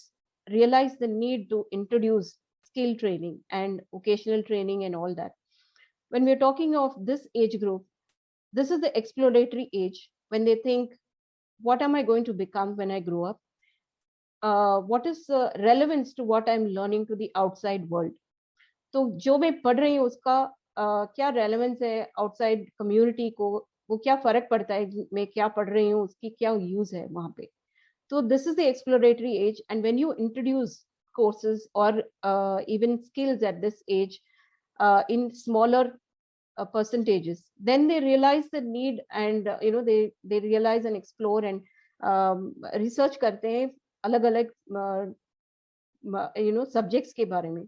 realized the need to introduce skill training and vocational training and all that, when we're talking of this age group, this is the exploratory age when they think, what am I going to become when I grow up? What is the relevance to what I'm learning to the outside world? तो जो मैं पढ़ रही हूँ उसका क्या relevance है outside community को, वो क्या फर्क पड़ता है, मैं क्या पढ़ रही हूँ उसकी क्या यूज है वहां पे। तो this is the exploratory age, and when you introduce courses और even skills at this age in smaller percentages, then they realize the need, and they realize and explore and research करते हैं अलग अलग subjects के बारे में.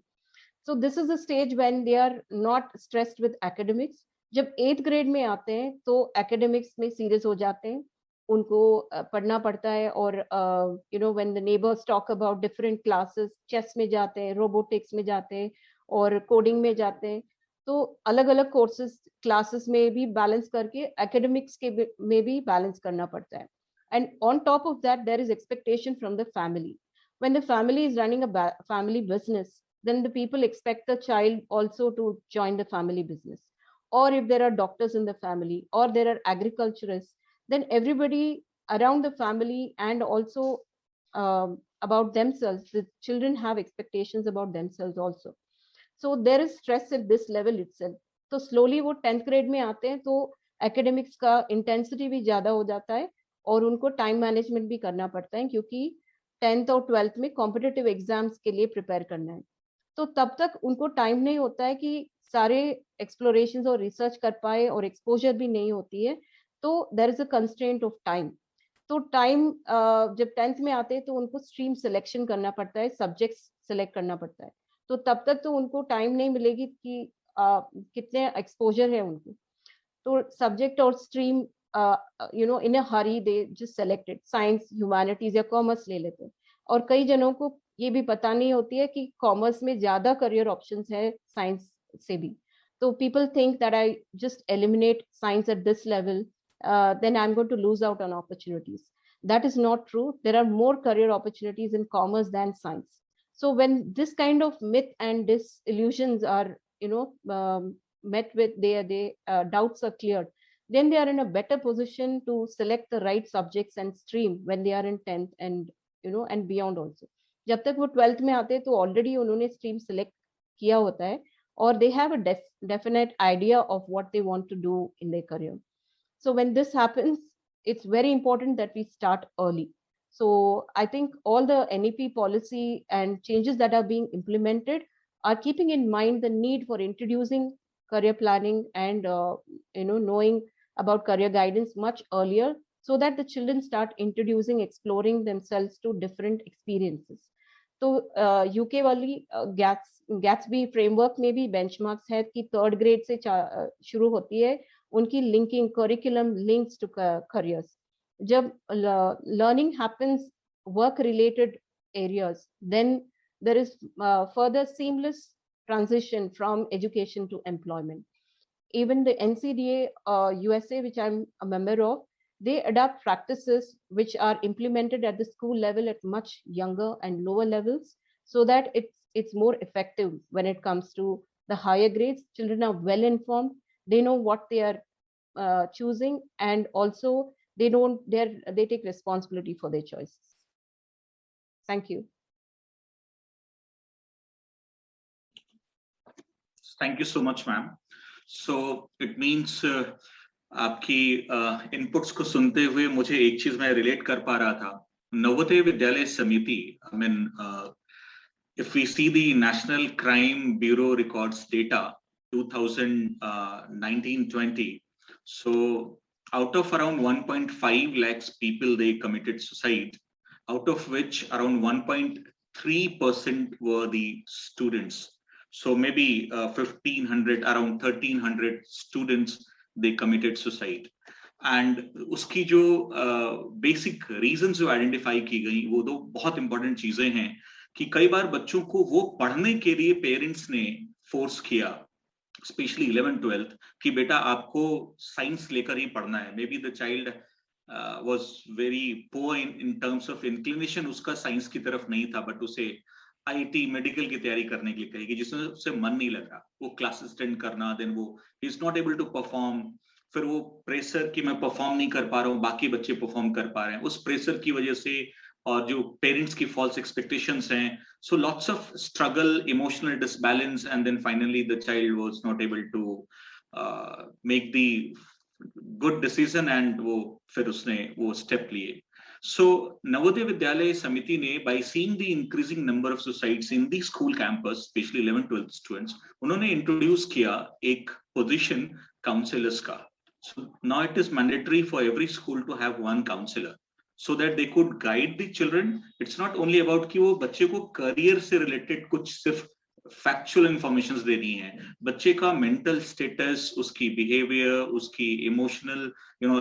So this is the stage when they are not stressed with academics. जब 8th grade में आते हैं तो academics में serious हो जाते हैं, उनको पढ़ना पड़ता है, और when the neighbors talk about different classes, chess में जाते हैं, robotics में जाते हैं, और coding में जाते हैं, तो अलग अलग courses classes में भी balance करके academics के में भी balance करना पड़ता है. And on top of that, there is expectation from the family. When the family is running a family business, then the people expect the child also to join the family business. Or if there are doctors in the family, or there are agriculturists, then everybody around the family and also about themselves, the children have expectations about themselves also. So there is stress at this level itself. तो slowly वो 10th grade में आते हैं, तो academics का intensity भी ज्यादा हो जाता है, और उनको time management भी करना पड़ता है, क्योंकि 10th और 12th में competitive exams के लिए prepare करना है. तो तब तक उनको टाइम नहीं होता है कि सारे एक्सप्लोरेशंस और रिसर्च कर पाए, और एक्सपोजर भी नहीं होती है, तो there is a constraint of time. तो टाइम जब 10th में आते हैं तो उनको स्ट्रीम सिलेक्शन करना पड़ता है, सब्जेक्ट्स सिलेक्ट करना पड़ता है, तो तब तक तो उनको टाइम नहीं मिलेगी कि कितने एक्सपोजर है उनको. तो सब्जेक्ट और stream in a Hari they just selected science, humanities या कॉमर्स ले लेते हैं, और कई जनों को ये भी पता नहीं होती है कि कॉमर्स में ज्यादा करियर ऑप्शंस है साइंस से भी. तो people think that I just eliminate science at this level then I'm going to lose out on opportunities. That is not true. There are more career opportunities in commerce than science. So when this kind of myth and disillusions are, met with their doubts are cleared, then they are in a better position to select the right subjects and stream when they are in 10th and and beyond also. जब तक वो 12th में आते हैं तो already उन्होंने stream select किया होता है, or they have a definite idea of what they want to do in their career. So when this happens, it's very important that we start early. So I think all the NEP policy and changes that are being implemented are keeping in mind the need for introducing career planning and knowing about career guidance much earlier, so that the children start exploring themselves to different experiences. तो UK वाली Gatsby framework में भी benchmarks है कि 3rd grade से शुरू होती है उनकी linking curriculum links to careers. जब learning happens work related areas, then there is further seamless transition from education to employment. Even the NCDA USA, which I'm a member of, they adopt practices which are implemented at the school level at much younger and lower levels, so that it's more effective when it comes to the higher grades. Children are well informed, they know what they are choosing, and also they take responsibility for their choices. Thank you. Thank you so much, ma'am. So it means आपकी inputs को सुनते हुए मुझे एक चीज मैं relate कर पा रहा था. नवोदय विद्यालय समिति, I mean, if we see the National Crime Bureau records data 2019-20, so out of around 1.5 lakhs people, they committed suicide, out of which around 1.3% were the students. So maybe 1,500, around 1,300 students, they committed suicide. And उसकी जो basic reasons जो identify की गई, वो दो बहुत important चीजें हैं कि कई बार बच्चों को वो पढ़ने के लिए पेरेंट्स ने फोर्स किया, स्पेशली 11th-12th, कि बेटा आपको साइंस लेकर ही पढ़ना है. May be the child was very poor in terms of inclination, उसका साइंस की तरफ नहीं था, बट उसे आईटी मेडिकल की तैयारी करने के लिए कहेगी, जिसमें उससे मन नहीं लग रहा, वो क्लासेस अटेंड करना, देन वो he is not able to perform, फिर वो प्रेशर कि मैं परफॉर्म नहीं कर पा रहा हूँ, बाकी बच्चे परफॉर्म कर पा रहे हैं, उस प्रेशर की वजह से, और जो पेरेंट्स की फॉल्स एक्सपेक्टेशंस हैं, so lots of struggle, emotional disbalance, and then finally the child was not able to make the good decision, and वो फिर उसने वो स्टेप लिए. So Navodaya Vidyalaya Samiti ne, by seeing the increasing number of suicides in the school campus, especially 11th-12th students, उन्होंने introduce किया एक position counselors का. So now it is mandatory for every school to have one counselor, so that they could guide the children. It's not only about कि वो बच्चे को career से related कुछ सिर्फ फैक्चुअल इंफॉर्मेशंस देनी है, बच्चे का मेंटल स्टेटस, उसकी बिहेवियर, उसकी emotional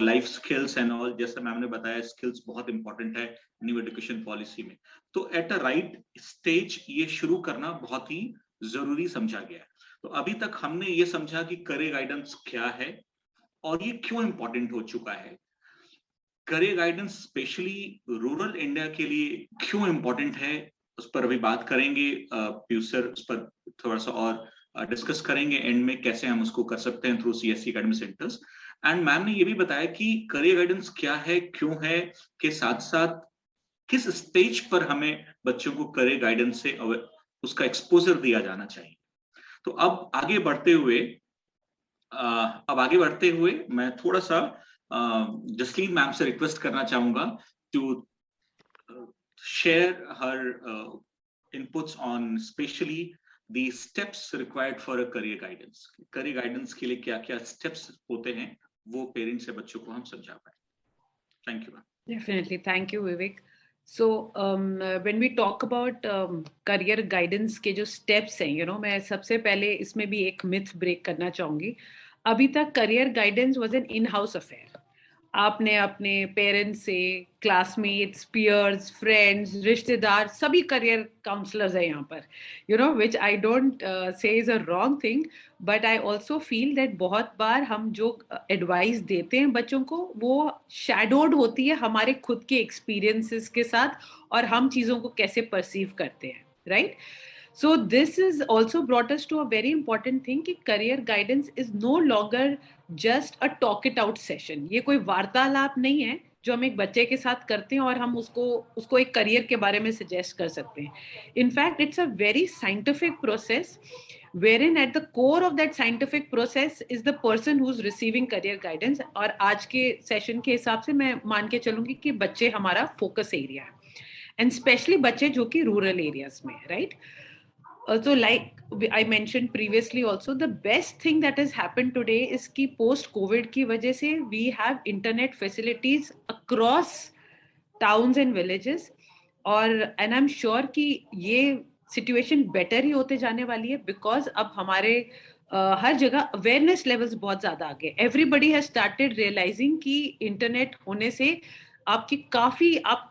life skills and all, जैसा मैम ने बताया स्किल्स बहुत इंपॉर्टेंट है न्यू एजुकेशन पॉलिसी में. तो एट अ राइट स्टेज ये शुरू करना बहुत ही जरूरी समझा गया है. तो अभी तक हमने ये समझा कि करियर गाइडेंस क्या है और ये क्यों इंपॉर्टेंट हो चुका है. Career guidance specially rural India के लिए क्यों इंपॉर्टेंट है, उस पर अभी बात करेंगे. पीयूष सर उस पर थोड़ा सा और डिस्कस करेंगे एंड में, कैसे हम उसको कर सकते हैं through CSC academy centres. And ma'am ने ये भी बताया कि करियर गाइडेंस क्या है, क्यों है, के साथ साथ किस स्टेज पर हमें बच्चों को करियर गाइडेंस से उसका एक्सपोजर दिया जाना चाहिए. तो अब आगे बढ़ते हुए मैं थोड़ा सा जसलीन मैम से रिक्वेस्ट करना चाहूंगा to share her inputs on especially the steps required for a career guidance. Career guidance के लिए क्या-क्या steps होते हैं, वो पेरेंट्स से बच्चों को हम समझा पाए. Thank you. Definitely, thank you, Vivek. So when we talk about career guidance के जो steps हैं, मैं सबसे पहले इसमें भी एक myth break करना चाहूंगी. अभी तक career guidance was an in-house affair. आपने अपने पेरेंट्स से, क्लासमेट्स, पीयर्स, फ्रेंड्स, रिश्तेदार, सभी करियर काउंसलर्स है यहाँ पर, you know, which I don't say is a wrong thing, but I also feel that बहुत बार हम जो एडवाइस देते हैं बच्चों को वो शैडोड होती है हमारे खुद के एक्सपीरियंसेस के साथ, और हम चीज़ों को कैसे परसीव करते हैं, right? So this is also brought us to a very important thing कि career guidance is no longer just a talk it out session. ये कोई वार्तालाप नहीं है जो हम एक बच्चे के साथ करते हैं और हम उसको एक करियर के बारे में सजेस्ट कर सकते हैं. In fact, it's a very scientific process wherein at the core of that scientific process is the person who's receiving career guidance. और आज के सेशन के हिसाब से मैं मान के चलूंगी कि बच्चे हमारा फोकस एरिया है, एंड स्पेशली बच्चे जो कि रूरल एरियाज में, right? So like I mentioned previously also, the best thing that has happened today is कि post COVID की वजह से we have internet facilities across towns and villages, और and I'm sure कि ये situation better ही होते जाने वाली है, because अब हमारे हर जगह awareness levels बहुत ज़्यादा आ गए. Everybody has started realizing कि internet होने से आप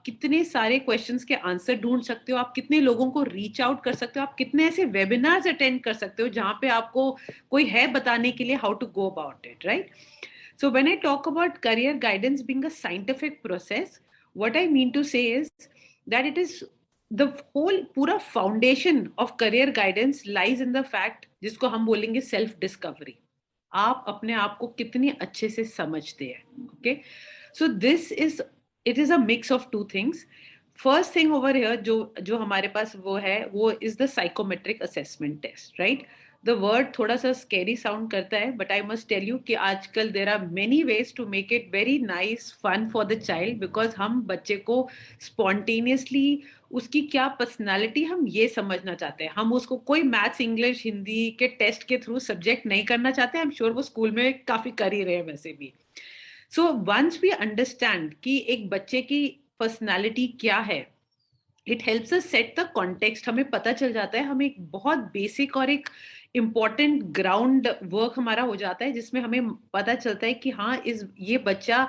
कितने सारे क्वेश्चंस के आंसर ढूंढ सकते हो, आप कितने लोगों को रीच आउट कर सकते हो, आप कितने ऐसे वेबिनार्स अटेंड कर सकते हो जहां पे आपको कोई है बताने के लिए how to go about it, right? So when I talk about career guidance being a scientific process, what I mean to say is that it is the whole पूरा foundation of career guidance lies in the fact जिसको हम बोलेंगे self discovery. आप अपने आप को कितने अच्छे से समझते हैं, okay? So this is it is a mix of two things. First thing over here जो हमारे पास वो है वो is the psychometric assessment test, right? The word थोड़ा सा scary sound करता है, but I must tell you कि आजकल there are many ways to make it very nice, fun for the child, because हम बच्चे को spontaneously उसकी क्या personality हम ये समझना चाहते हैं. हम उसको कोई मैथ्स, इंग्लिश, हिंदी के टेस्ट के थ्रू सब्जेक्ट नहीं करना चाहते. I'm sure वो स्कूल में काफी कर ही रहे हैं वैसे भी. So once we understand कि एक बच्चे की पर्सनालिटी क्या है, it helps us set the context. हमें पता चल जाता है, हमें एक बहुत बेसिक और एक इम्पॉर्टेंट ग्राउंड वर्क हमारा हो जाता है जिसमें हमें पता चलता है कि हाँ ये बच्चा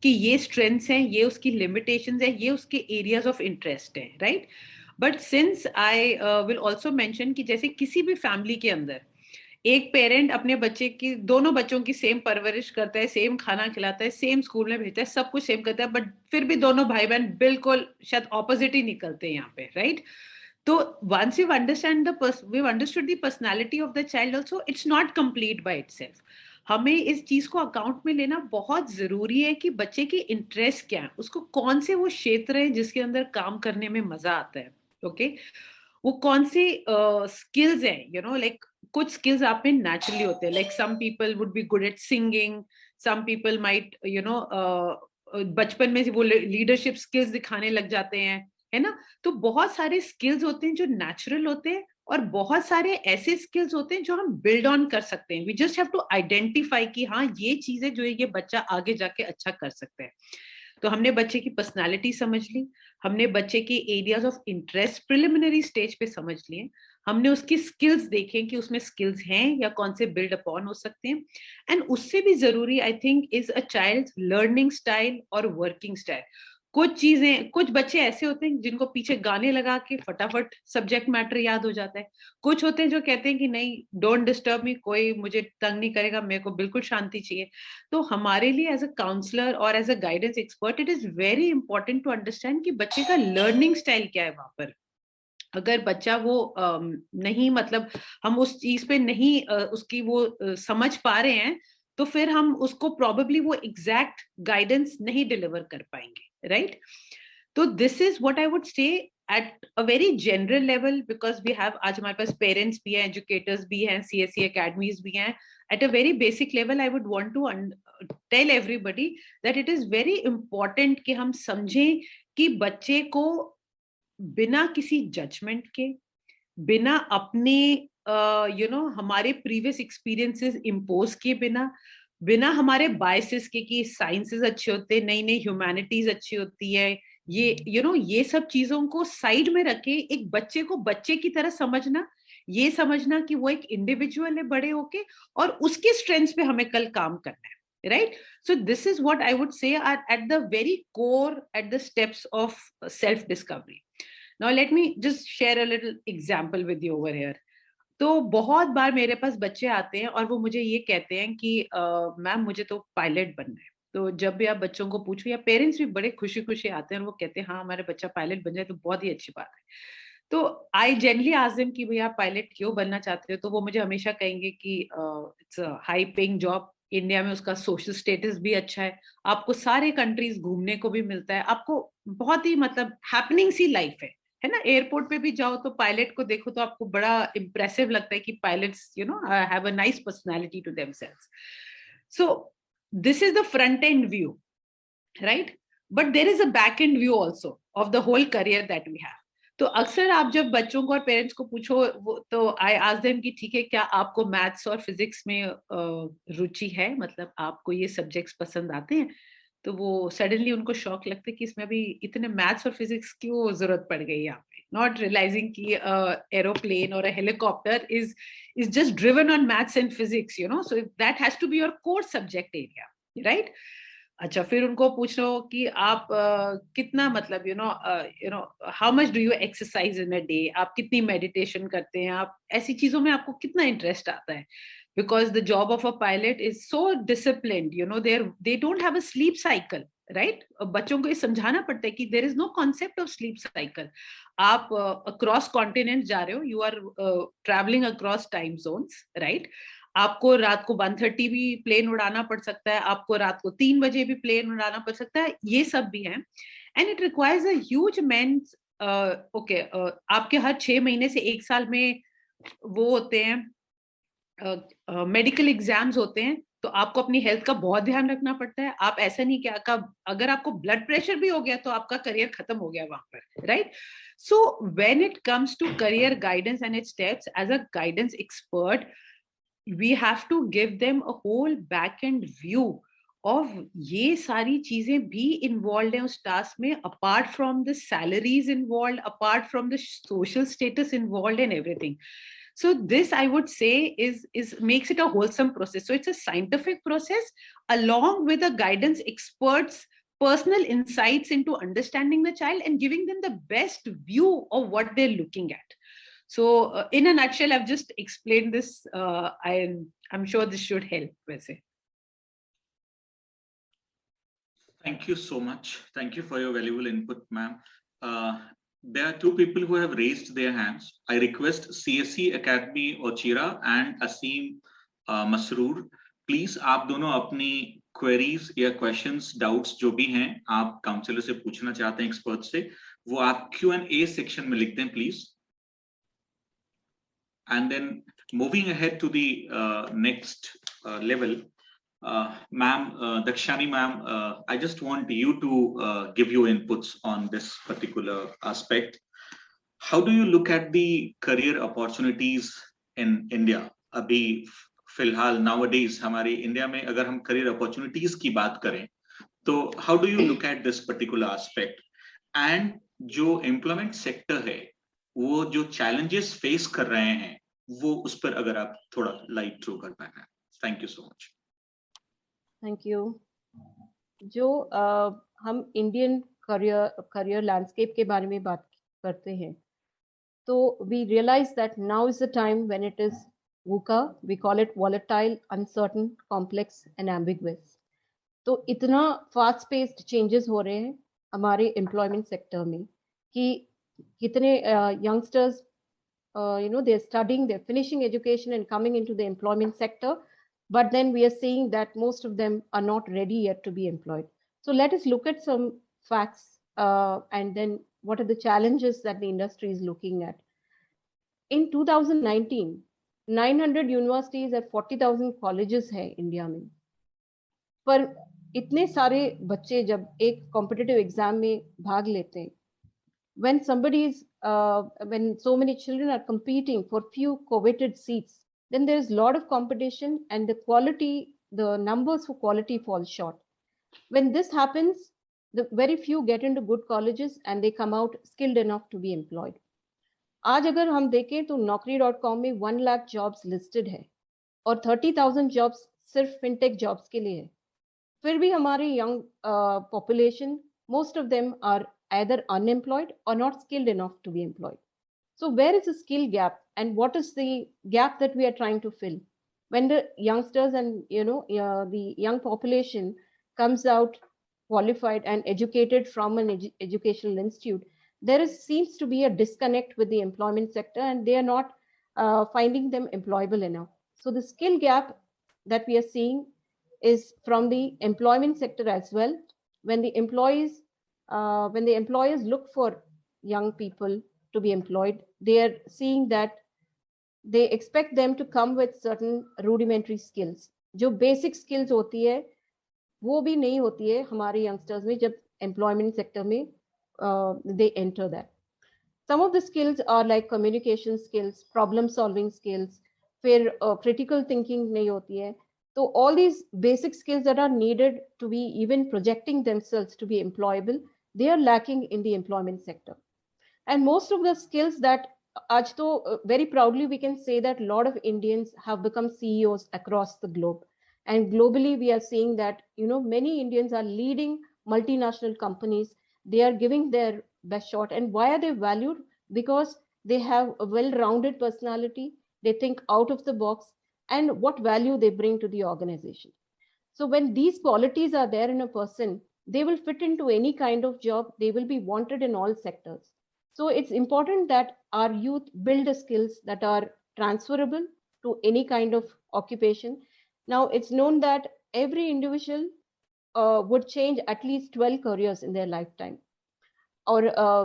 कि ये स्ट्रेंथ्स हैं, ये उसकी लिमिटेशंस हैं, ये उसके एरियाज ऑफ इंटरेस्ट हैं, right? But since I will also mention कि जैसे किसी भी फैमिली के अंदर एक पेरेंट अपने बच्चे की, दोनों बच्चों की सेम परवरिश करता है, सेम खाना खिलाता है, सेम स्कूल में भेजता है, सब कुछ सेम करता है, बट फिर भी दोनों भाई बहन बिल्कुल शायद ऑपोजिट ही निकलते हैं यहाँ पे, राइट? तो once we've understood the personality of the child also, it's not complete by itself. हमें इस चीज को अकाउंट में लेना बहुत जरूरी है कि बच्चे की इंटरेस्ट क्या है, उसको कौन से वो क्षेत्र है जिसके अंदर काम करने में मजा आता है, ओके? वो कौन से स्किल्स हैं, यू नो, लाइक कुछ स्किल्स आप में नेचुरली होते हैं, like some people would be good at singing, some people might, you know, बचपन में वो लीडरशिप स्किल्स दिखाने लग जाते हैं, है ना? तो बहुत सारे स्किल्स होते हैं जो नेचुरल होते हैं, और बहुत सारे ऐसे स्किल्स होते हैं जो हम बिल्ड ऑन कर सकते हैं. We just have to identify कि हाँ ये चीजें जो है ये बच्चा आगे जाके अच्छा कर सकता है. तो हमने बच्चे की पर्सनालिटी समझ ली, हमने बच्चे के areas of interest preliminary stage पे समझ लिए, हमने उसकी स्किल्स देखे कि उसमें स्किल्स हैं या कौन से बिल्ड अपॉन हो सकते हैं, एंड उससे भी जरूरी I think is a child learning style और वर्किंग स्टाइल. कुछ बच्चे ऐसे होते हैं जिनको पीछे गाने लगा के फटाफट सब्जेक्ट मैटर याद हो जाता है. कुछ होते हैं जो कहते हैं कि नहीं, डोंट डिस्टर्ब मी, कोई मुझे तंग नहीं करेगा, मेरे को बिल्कुल शांति चाहिए. तो हमारे लिए एज अ काउंसलर और as a guidance expert it is very important to understand कि बच्चे का लर्निंग स्टाइल क्या है वहां पर. अगर बच्चा वो नहीं, मतलब हम उस चीज पे नहीं उसकी वो समझ पा रहे हैं, तो फिर हम उसको प्रोबेबली वो एग्जैक्ट गाइडेंस नहीं डिलीवर कर पाएंगे, राइट? तो this is what I would say at a very general level, because we have, आज हमारे पास पेरेंट्स भी हैं, एजुकेटर्स भी हैं, CSE अकेडमीज भी हैं. At a very basic level I would want to tell everybody that it is very important कि हम समझें कि बच्चे को बिना किसी जजमेंट के, बिना अपने यू नो हमारे प्रीवियस एक्सपीरियंसेस इम्पोज किए बिना हमारे बायसेस के कि साइंसेस अच्छे होते हैं, नई नई ह्यूमैनिटीज अच्छी होती है, ये यू नो ये सब चीजों को साइड में रखे एक बच्चे को बच्चे की तरह समझना, ये समझना कि वो एक इंडिविजुअल है बड़े होके, और उसके स्ट्रेंथ्स पे हमें कल काम करना है. right? So this is what I would say are at the very core, at the steps of self discovery. Now let me just share a little example with you over here. तो बहुत बार मेरे पास बच्चे आते हैं और वो मुझे ये कहते हैं कि मैम मुझे तो पायलट बनना है। तो जब भी आप बच्चों को पूछो, या पेरेंट्स भी बड़े खुशी खुशी आते हैं और वो कहते हैं हाँ हमारे बच्चा पायलट बन जाए तो बहुत ही अच्छी बात है। तो आई जनरली आस्क देम कि भैया आप पायलट क्यों बनना चाहते हो? तो वो मुझे हमेशा कहेंगे कि it's a high paying job, India में उसका सोशल स्टेटस भी अच्छा है, आपको सारे कंट्रीज घूमने को भी मिलता है, आपको बहुत ही मतलब हैपनिंग सी लाइफ है ना? एयरपोर्ट पे भी जाओ तो पायलट को देखो तो आपको बड़ा इंप्रेसिव लगता है कि pilots you know have a nice personality to themselves. So this is the front end view, right? But there is a back end view also of the whole career that we have. तो अक्सर आप जब बच्चों को और parents को पूछो वो, तो आई आस्क देम कि ठीक है क्या आपको मैथ्स और फिजिक्स में रुचि है, मतलब आपको ये सब्जेक्ट्स पसंद आते हैं? तो वो सडनली उनको शॉक लगता है कि इसमें अभी इतने मैथ्स और फिजिक्स क्यों जरूरत पड़ गई यहाँ पे, नॉट रियलाइजिंग कि एरोप्लेन और helicopter is just driven on maths and physics, you know, so that has to be your core subject area, right? अच्छा, फिर उनको पूछ रहे हो कि आप कितना मतलब you know how much do you exercise in a day, आप कितनी मेडिटेशन करते हैं, आप ऐसी चीजों में आपको कितना इंटरेस्ट आता है? Because the job of a pilot is so disciplined, you know, they don't have a sleep cycle, right? बच्चों को ये समझाना पड़ता है कि there is no concept of sleep cycle. आप across continents जा रहे हो, you are traveling across time zones, right? आपको रात को 1:30 भी प्लेन उड़ाना पड़ सकता है, आपको रात को 3 बजे भी प्लेन उड़ाना पड़ सकता है, ये सब भी है. And it requires a huge means. Okay, आपके हर 6 महीने से 1 साल में वो होते हैं मेडिकल एग्जाम्स होते हैं, तो आपको अपनी हेल्थ का बहुत ध्यान रखना पड़ता है. आप ऐसा नहीं कि अगर आपको ब्लड प्रेशर भी हो गया तो आपका करियर खत्म हो गया वहां पर, right? So when it comes to career guidance and its steps, as a guidance expert we have to give them a whole back end view of ये सारी चीजें भी involved हैं उस task में, apart from the salaries involved, apart from the social status involved and everything. So this I would say is makes it a wholesome process. So it's a scientific process along with a guidance experts personal insights into understanding the child and giving them the best view of what they're looking at. So in a nutshell, I've just explained this. I'm sure this should help. वैसे. Thank you so much. Thank you for your valuable input, ma'am. There are 2 people who have raised their hands. I request CSE Academy Ochira and Asim Masroor. Please, आप दोनों अपनी queries या questions, doubts जो भी हैं, आप counsellor से पूछना चाहते हैं, एक्सपर्ट से, वो आप Q&A सेक्शन में लिख दें, please. And then moving ahead to the next level, ma'am, Dakshani ma'am, I just want you to give your inputs on this particular aspect. How do you look at the career opportunities in India? अभी फिलहाल nowadays हमारे India में अगर हम career opportunities की बात करें, तो how do you look at this particular aspect? And जो employment sector है, वो जो challenges face कर रहे हैं, वो उस पर अगर आप थोड़ा लाइट थ्रो कर पाए. Thank you so much. Thank you. जो हम इंडियन करियर लैंडस्केप के बारे में बात करते हैं, तो we realise that now is the time when it is VUCA, we call it volatile, uncertain, complex and ambiguous. तो इतना फास्ट पेस्ड चेंजेस हो रहे हैं हमारे एम्प्लॉयमेंट सेक्टर में कि कितने youngsters they're studying, they're finishing education and coming into the employment sector, but then we are seeing that most of them are not ready yet to be employed. So let us look at some facts and then what are the challenges that the industry is looking at. In 2019, 900 universities and 40,000 colleges hai India mein. पर इतने सारे बच्चे जब एक competitive exam में भाग लेते हैं, when when so many children are competing for few coveted seats, then there is a lot of competition and the numbers for quality fall short. When this happens, the very few get into good colleges and they come out skilled enough to be employed. आज अगर हम देखें तो naukri.com में 1 lakh jobs listed है और 30,000 jobs सिर्फ fintech jobs के लिए है. फिर भी हमारे young population, most of them are either unemployed or not skilled enough to be employed. So where is the skill gap, and what is the gap that we are trying to fill? When the youngsters and the young population comes out qualified and educated from an educational institute, seems to be a disconnect with the employment sector, and they are not finding them employable enough. So the skill gap that we are seeing is from the employment sector as well. When the employers look for young people to be employed, they are seeing that they expect them to come with certain rudimentary skills. जो basic skills होती है वो भी नहीं होती है हमारे youngsters में जब employment sector में they enter that. Some of the skills are like communication skills, problem solving skills, फिर critical thinking नहीं होती है. So all these basic skills that are needed to be even projecting themselves to be employable, they are lacking in the employment sector. And most of the skills that aaj to very proudly we can say that a lot of Indians have become CEOs across the globe. And globally we are seeing that many Indians are leading multinational companies. They are giving their best shot. And why are they valued? Because they have a well-rounded personality, they think out of the box, and what value they bring to the organization. So when these qualities are there in a person, they will fit into any kind of job. They will be wanted in all sectors. So it's important that our youth build the skills that are transferable to any kind of occupation. Now it's known that every individual would change at least 12 careers in their lifetime. Or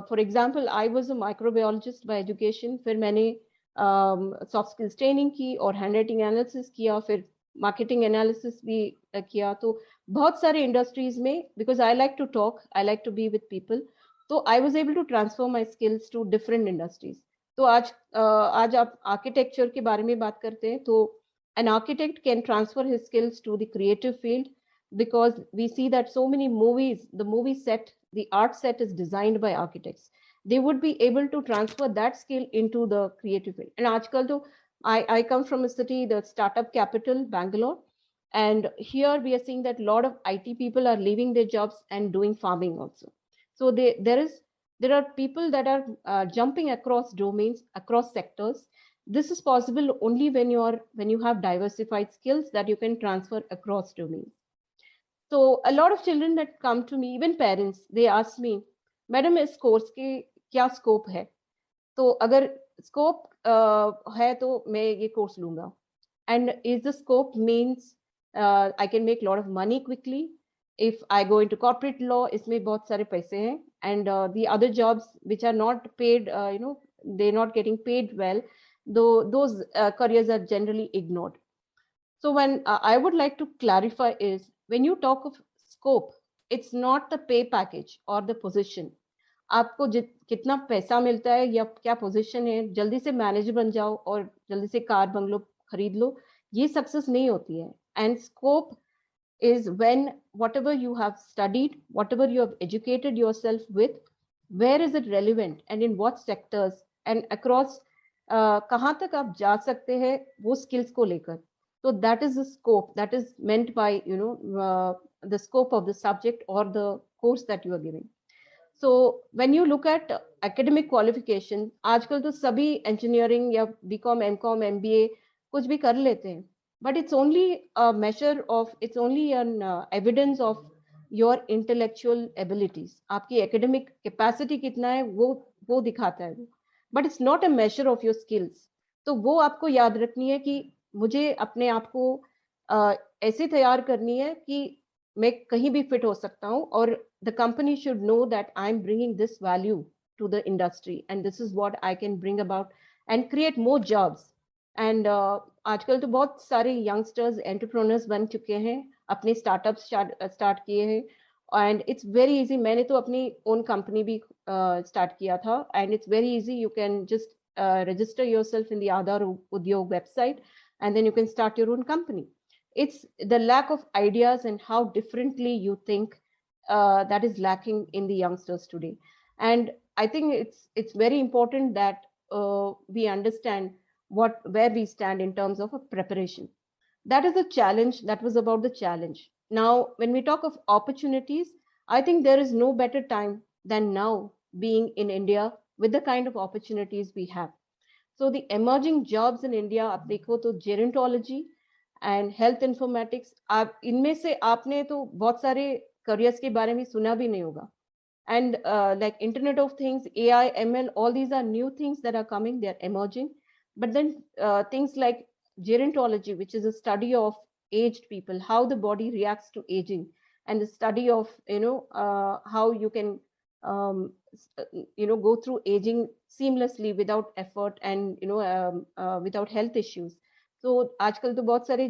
for example, I was a microbiologist by education. फिर मैंने soft skills training की और handwriting analysis किया, फिर marketing analysis भी किया. तो बहुत सारे industries में, because I like to talk, I like to be with people, so I was able to transfer my skills to different industries. तो आज आप architecture के बारे में बात करते हैं, तो an architect can transfer his skills to the creative field, because we see that so many movies, the movie set, the art set is designed by architects. They would be able to transfer that skill into the creative field. And aajkal to I come from a city, the startup capital, Bangalore, and here we are seeing that a lot of IT people are leaving their jobs and doing farming also. So there are people that are jumping across domains, across sectors. This is possible only when you have diversified skills that you can transfer across domains. So a lot of children that come to me, even parents, they ask me, Madam, इस course के क्या scope है? तो अगर scope है तो मैं ये course लूँगा. And is the scope means I can make a lot of money quickly? If I go into corporate law, इसमें बहुत सारे पैसे हैं. And the other jobs which are not paid, they're not getting paid well, though those careers are generally ignored. So when I would like to clarify is, when you talk of scope, it's not the pay package or the position. आपको कितना पैसा मिलता है या क्या position है, जल्दी से मैनेजर बन जाओ और जल्दी से कार बंगलो खरीद लो, ये सक्सेस नहीं होती है. And scope is when whatever you have studied, whatever you have educated yourself with, where is it relevant and in what sectors and across कहाँ तक आप जा सकते हैं वो skills को लेकर. So that is the scope that is meant by the scope of the subject or the course that you are giving. So when you look at academic qualification, आजकल तो सभी engineering या BCom, MCom, MBA कुछ भी कर लेते हैं, but it's only a measure of, it's only an evidence of your intellectual abilities. आपकी academic capacity कितना है वो दिखाता है, but it's not a measure of your skills. तो वो आपको याद रखनी है कि मुझे अपने आप को ऐसे तैयार करनी है कि मैं कहीं भी फिट हो सकता हूँ, और the company should know that I'm bringing this value to the industry and this is what I can bring about and create more jobs. And आजकल तो बहुत सारे youngsters entrepreneurs बन चुके हैं, अपने startups start किए हैं, and it's very easy. मैंने तो अपनी own company भी start किया था, and it's very easy. You can just register yourself in the Aadhaar Udyog website, and then you can start your own company. It's the lack of ideas and how differently you think that is lacking in the youngsters today. And I think it's very important that we understand where we stand in terms of a preparation. That is the challenge. That was about the challenge. Now, when we talk of opportunities, I think there is no better time than now being in India with the kind of opportunities we have. So the emerging jobs in India, आप देखो तो gerontology and health informatics, आप इनमें से आपने तो बहुत सारे careers के बारे में सुना भी नहीं होगा. And like Internet of Things, AI, ML, all these are new things that are coming, they are emerging. But then things like gerontology, which is a study of aged people, how the body reacts to aging, and the study of, how you can, go through aging seamlessly without effort and, without health issues. So आजकल तो बहुत सारे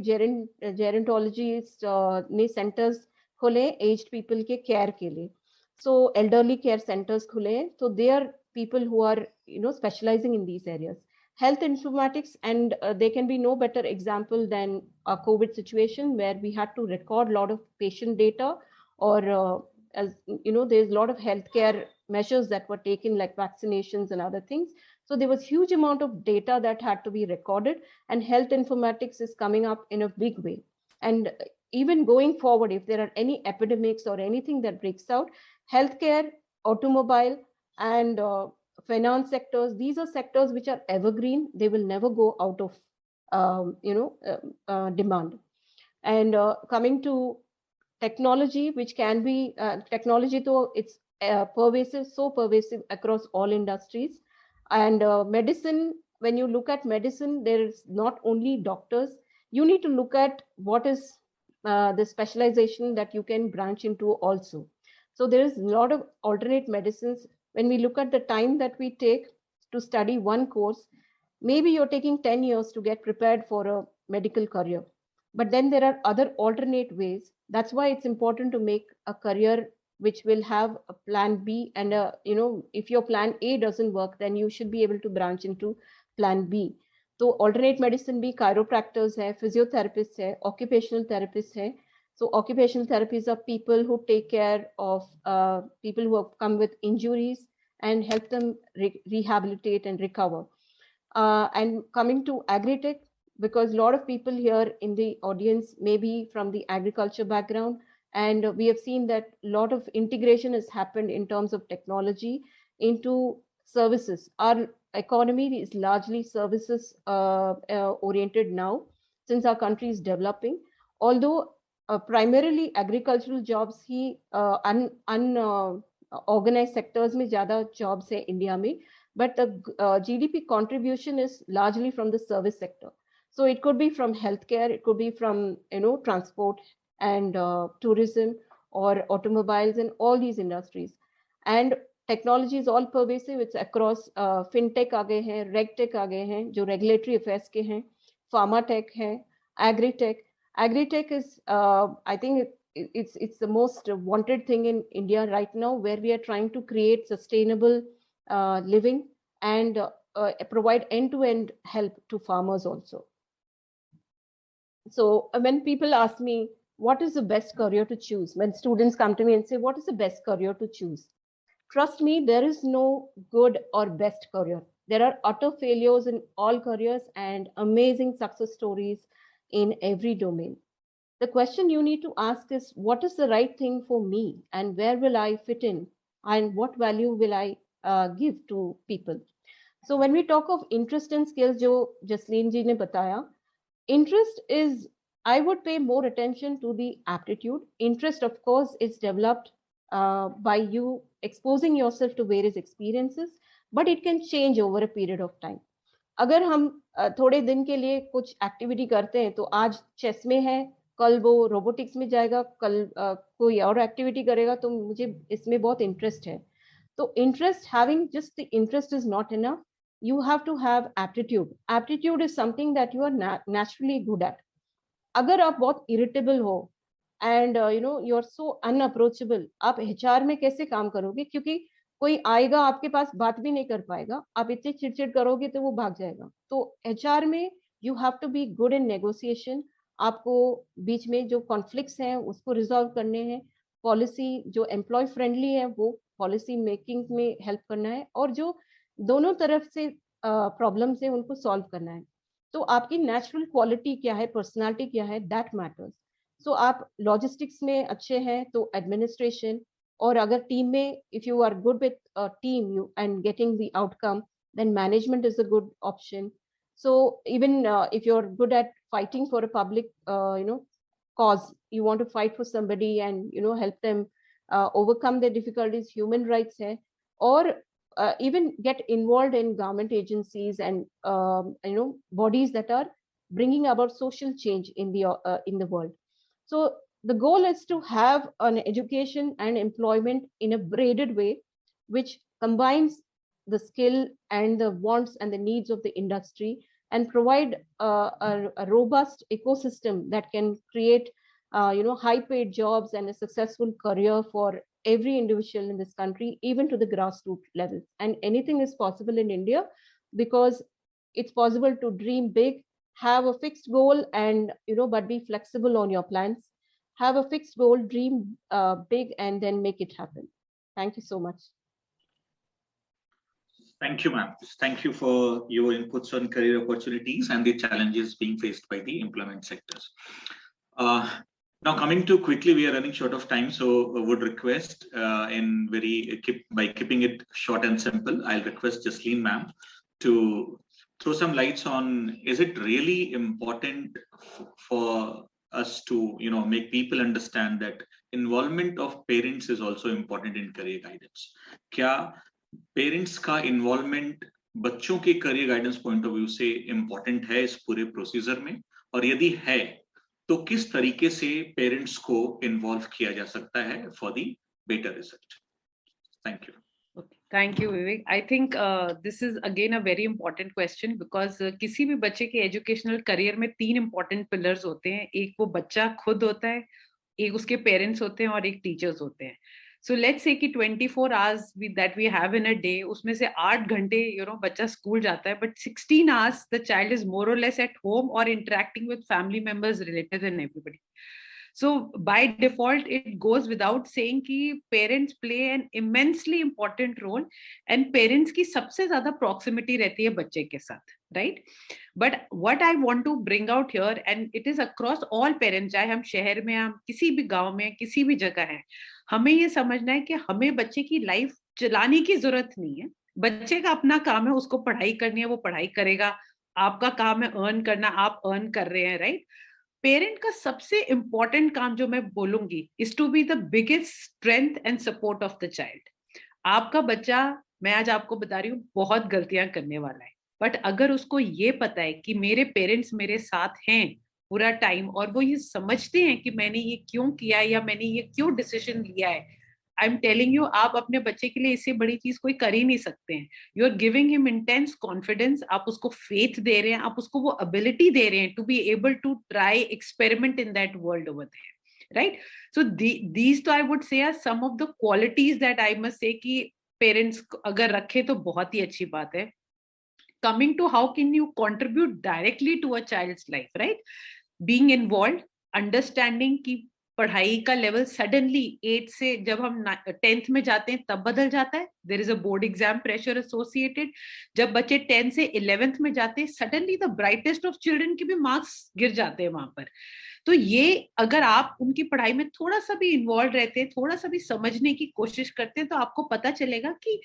gerontologists ने centers खोले aged people के care के लिए. So elderly care centers khule, so they are people who are specializing in these areas. Health informatics, and there can be no better example than a COVID situation where we had to record a lot of patient data, or as there's a lot of healthcare measures that were taken like vaccinations and other things. So there was huge amount of data that had to be recorded, and health informatics is coming up in a big way. And even going forward, if there are any epidemics or anything that breaks out, healthcare, automobile, and finance sectors, these are sectors which are evergreen. They will never go out of demand. And coming to technology, which can be technology, though it's pervasive, so pervasive across all industries. And medicine, when you look at medicine, there is not only doctors. You need to look at what is the specialization that you can branch into also. So there is a lot of alternate medicines. When we look at the time that we take to study one course, maybe you're taking 10 years to get prepared for a medical career. But then there are other alternate ways. That's why it's important to make a career which will have a plan B. And, if your plan A doesn't work, then you should be able to branch into plan B. So alternate medicine भी chiropractors है, physiotherapists है, occupational therapists है. So occupational therapies are people who take care of people who have come with injuries and help them rehabilitate and recover. And coming to agri-tech, because a lot of people here in the audience may be from the agriculture background, and we have seen that a lot of integration has happened in terms of technology into services. Our economy is largely services oriented now, since our country is developing. Although primarily agricultural jobs he unorganized sectors में ज़्यादा jobs है India में, but the GDP contribution is largely from the service sector. So it could be from healthcare, it could be from transport and tourism or automobiles and all these industries. And technology is all pervasive. It's across fintech आ गए हैं, regtech आ गए हैं, जो regulatory affairs के हैं, pharma tech है, agri-tech. Agri-tech is, I think it's the most wanted thing in India right now, where we are trying to create sustainable living and provide end-to-end help to farmers also. So when people ask me, what is the best career to choose? When students come to me and say, what is the best career to choose? Trust me, there is no good or best career. There are utter failures in all careers and amazing success stories in every domain. The question you need to ask is, what is the right thing for me, and where will I fit in, and what value will I give to people? So when we talk of interest and skills, जो जसलीन जी ने बताया, interest is, I would pay more attention to the aptitude. Interest, of course, is developed by you exposing yourself to various experiences, but it can change over a period of time. अगर हम थोड़े दिन के लिए कुछ activity करते हैं, तो आज चेस में है, कल वो रोबोटिक्स में जाएगा, कल कोई और एक्टिविटी करेगा, तो मुझे इसमें बहुत इंटरेस्ट है. तो interest, having just the interest is not enough. You have to have aptitude. Aptitude is something that you are naturally good at. अगर आप बहुत irritable हो and you are so unapproachable, आप HR में कैसे काम करोगे? क्योंकि कोई आएगा आपके पास बात भी नहीं कर पाएगा. आप इतने चिड़चिड़ करोगे तो वो भाग जाएगा. तो HR में you have to be good in negotiation. आपको बीच में जो conflicts हैं उसको resolve करने हैं. Policy जो employee friendly है वो policy making में help करना है, और जो दोनों तरफ से प्रॉब्लम्स है उनको सॉल्व करना है. तो आपकी नेचुरल क्वालिटी क्या है, पर्सनालिटी क्या है, दैट मैटर्स. सो आप लॉजिस्टिक्स में अच्छे हैं तो एडमिनिस्ट्रेशन, और अगर टीम में if you are good with team you and getting the outcome, then management is a good option. So even if you're good at fighting for a public cause, you want to fight for somebody and help them overcome their difficulties, human rights hai, or even get involved in government agencies and bodies that are bringing about social change in the world. So the goal is to have an education and employment in a braided way, which combines the skill and the wants and the needs of the industry, and provide a robust ecosystem that can create high paid jobs and a successful career for every individual in this country, even to the grassroots level. And anything is possible in India, because it's possible to dream big, have a fixed goal, and but be flexible on your plans. Have a fixed goal, dream big, and then make it happen. Thank you so much. Thank you, ma'am. Thank you for your inputs on career opportunities and the challenges being faced by the employment sectors. Now, coming to quickly, we are running short of time, so I would request by keeping it short and simple, I'll request Jasleen ma'am to throw some lights on, is it really important for us to make people understand that involvement of parents is also important in career guidance? क्या parents का involvement बच्चों के career guidance point of view से important है इस पूरे procedure में, और यदि है तो किस तरीके से पेरेंट्स को इन्वॉल्व किया जा सकता है for the better result? Thank you. Thank you, Vivek. I think this is again a very important question, because किसी भी बच्चे के एजुकेशनल करियर में 3 important pillars होते हैं. एक वो बच्चा खुद होता है, एक उसके पेरेंट्स होते हैं, और एक टीचर्स होते हैं. So let's say कि 24 hours that we have in a day, उसमें से 8 घंटे बच्चा स्कूल जाता है, but 16 hours the child is more or less at home or interacting with family members, relatives and everybody. So by default it goes without saying कि parents play an immensely important role, and parents की सबसे ज़्यादा proximity रहती है बच्चे के साथ, right? But what I want to bring out here, and it is across all parents, चाहे हम शहर में, हम किसी भी गांव में, किसी भी जगह है, हमें ये समझना है कि हमें बच्चे की लाइफ चलाने की जरूरत नहीं है. बच्चे का अपना काम है, उसको पढ़ाई करनी है, वो पढ़ाई करेगा. आपका काम है अर्न करना, आप अर्न कर रहे हैं, राइट? पेरेंट का सबसे इंपॉर्टेंट काम जो मैं बोलूंगी is to be the biggest strength and support of the child. आपका बच्चा, मैं आज आपको बता रही हूँ, बहुत गलतियां करने वाला है, बट अगर उसको ये पता है कि मेरे पेरेंट्स मेरे साथ हैं पूरा टाइम, और वो ये समझते हैं कि मैंने ये क्यों किया है या मैंने ये क्यों डिसीजन लिया है, आई एम टेलिंग यू, आप अपने बच्चे के लिए इससे बड़ी चीज कोई कर ही नहीं सकते हैं. You are giving him intense confidence, आप उसको फेथ दे रहे हैं, आप उसको वो एबिलिटी दे रहे हैं to be able to try experiment in that world over there, right? So these तो I would say are some of the qualities that I must say कि पेरेंट्स अगर रखे तो बहुत ही अच्छी बात है. Coming to how can you contribute directly to a child's life, right? Being involved, understanding कि पढ़ाई का लेवल सडनली 8 से जब हम 10th में जाते हैं तब बदल जाता है. There is a board exam pressure associated. जब बच्चे 10 से 11th में जाते हैं, suddenly the brightest of children के भी मार्क्स गिर जाते हैं वहां पर. तो ये अगर आप उनकी पढ़ाई में थोड़ा सा भी इन्वॉल्व रहते हैं, थोड़ा सा भी समझने की कोशिश करते हैं, तो आपको पता चलेगा कि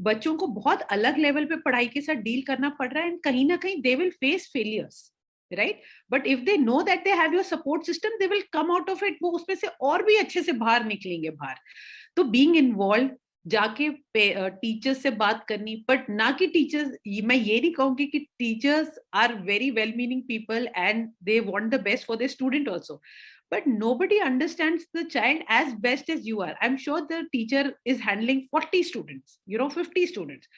बच्चों को बहुत अलग लेवल पे पढ़ाई के साथ डील करना पड़ रहा है, एंड कहीं ना कहीं they will face failures, right? But if they know that they have your support system, they will come out of it. वो उसमें से और भी अच्छे से बाहर निकलेंगे बाहर. तो being involved, जाके टीचर्स से बात करनी, बट ना कि टीचर्स, मैं ये नहीं कहूंगी कि teachers are very well meaning people and they want the best for their student also, but nobody understands the child as best as you are. I'm sure the teacher is handling 40 students, 50 students.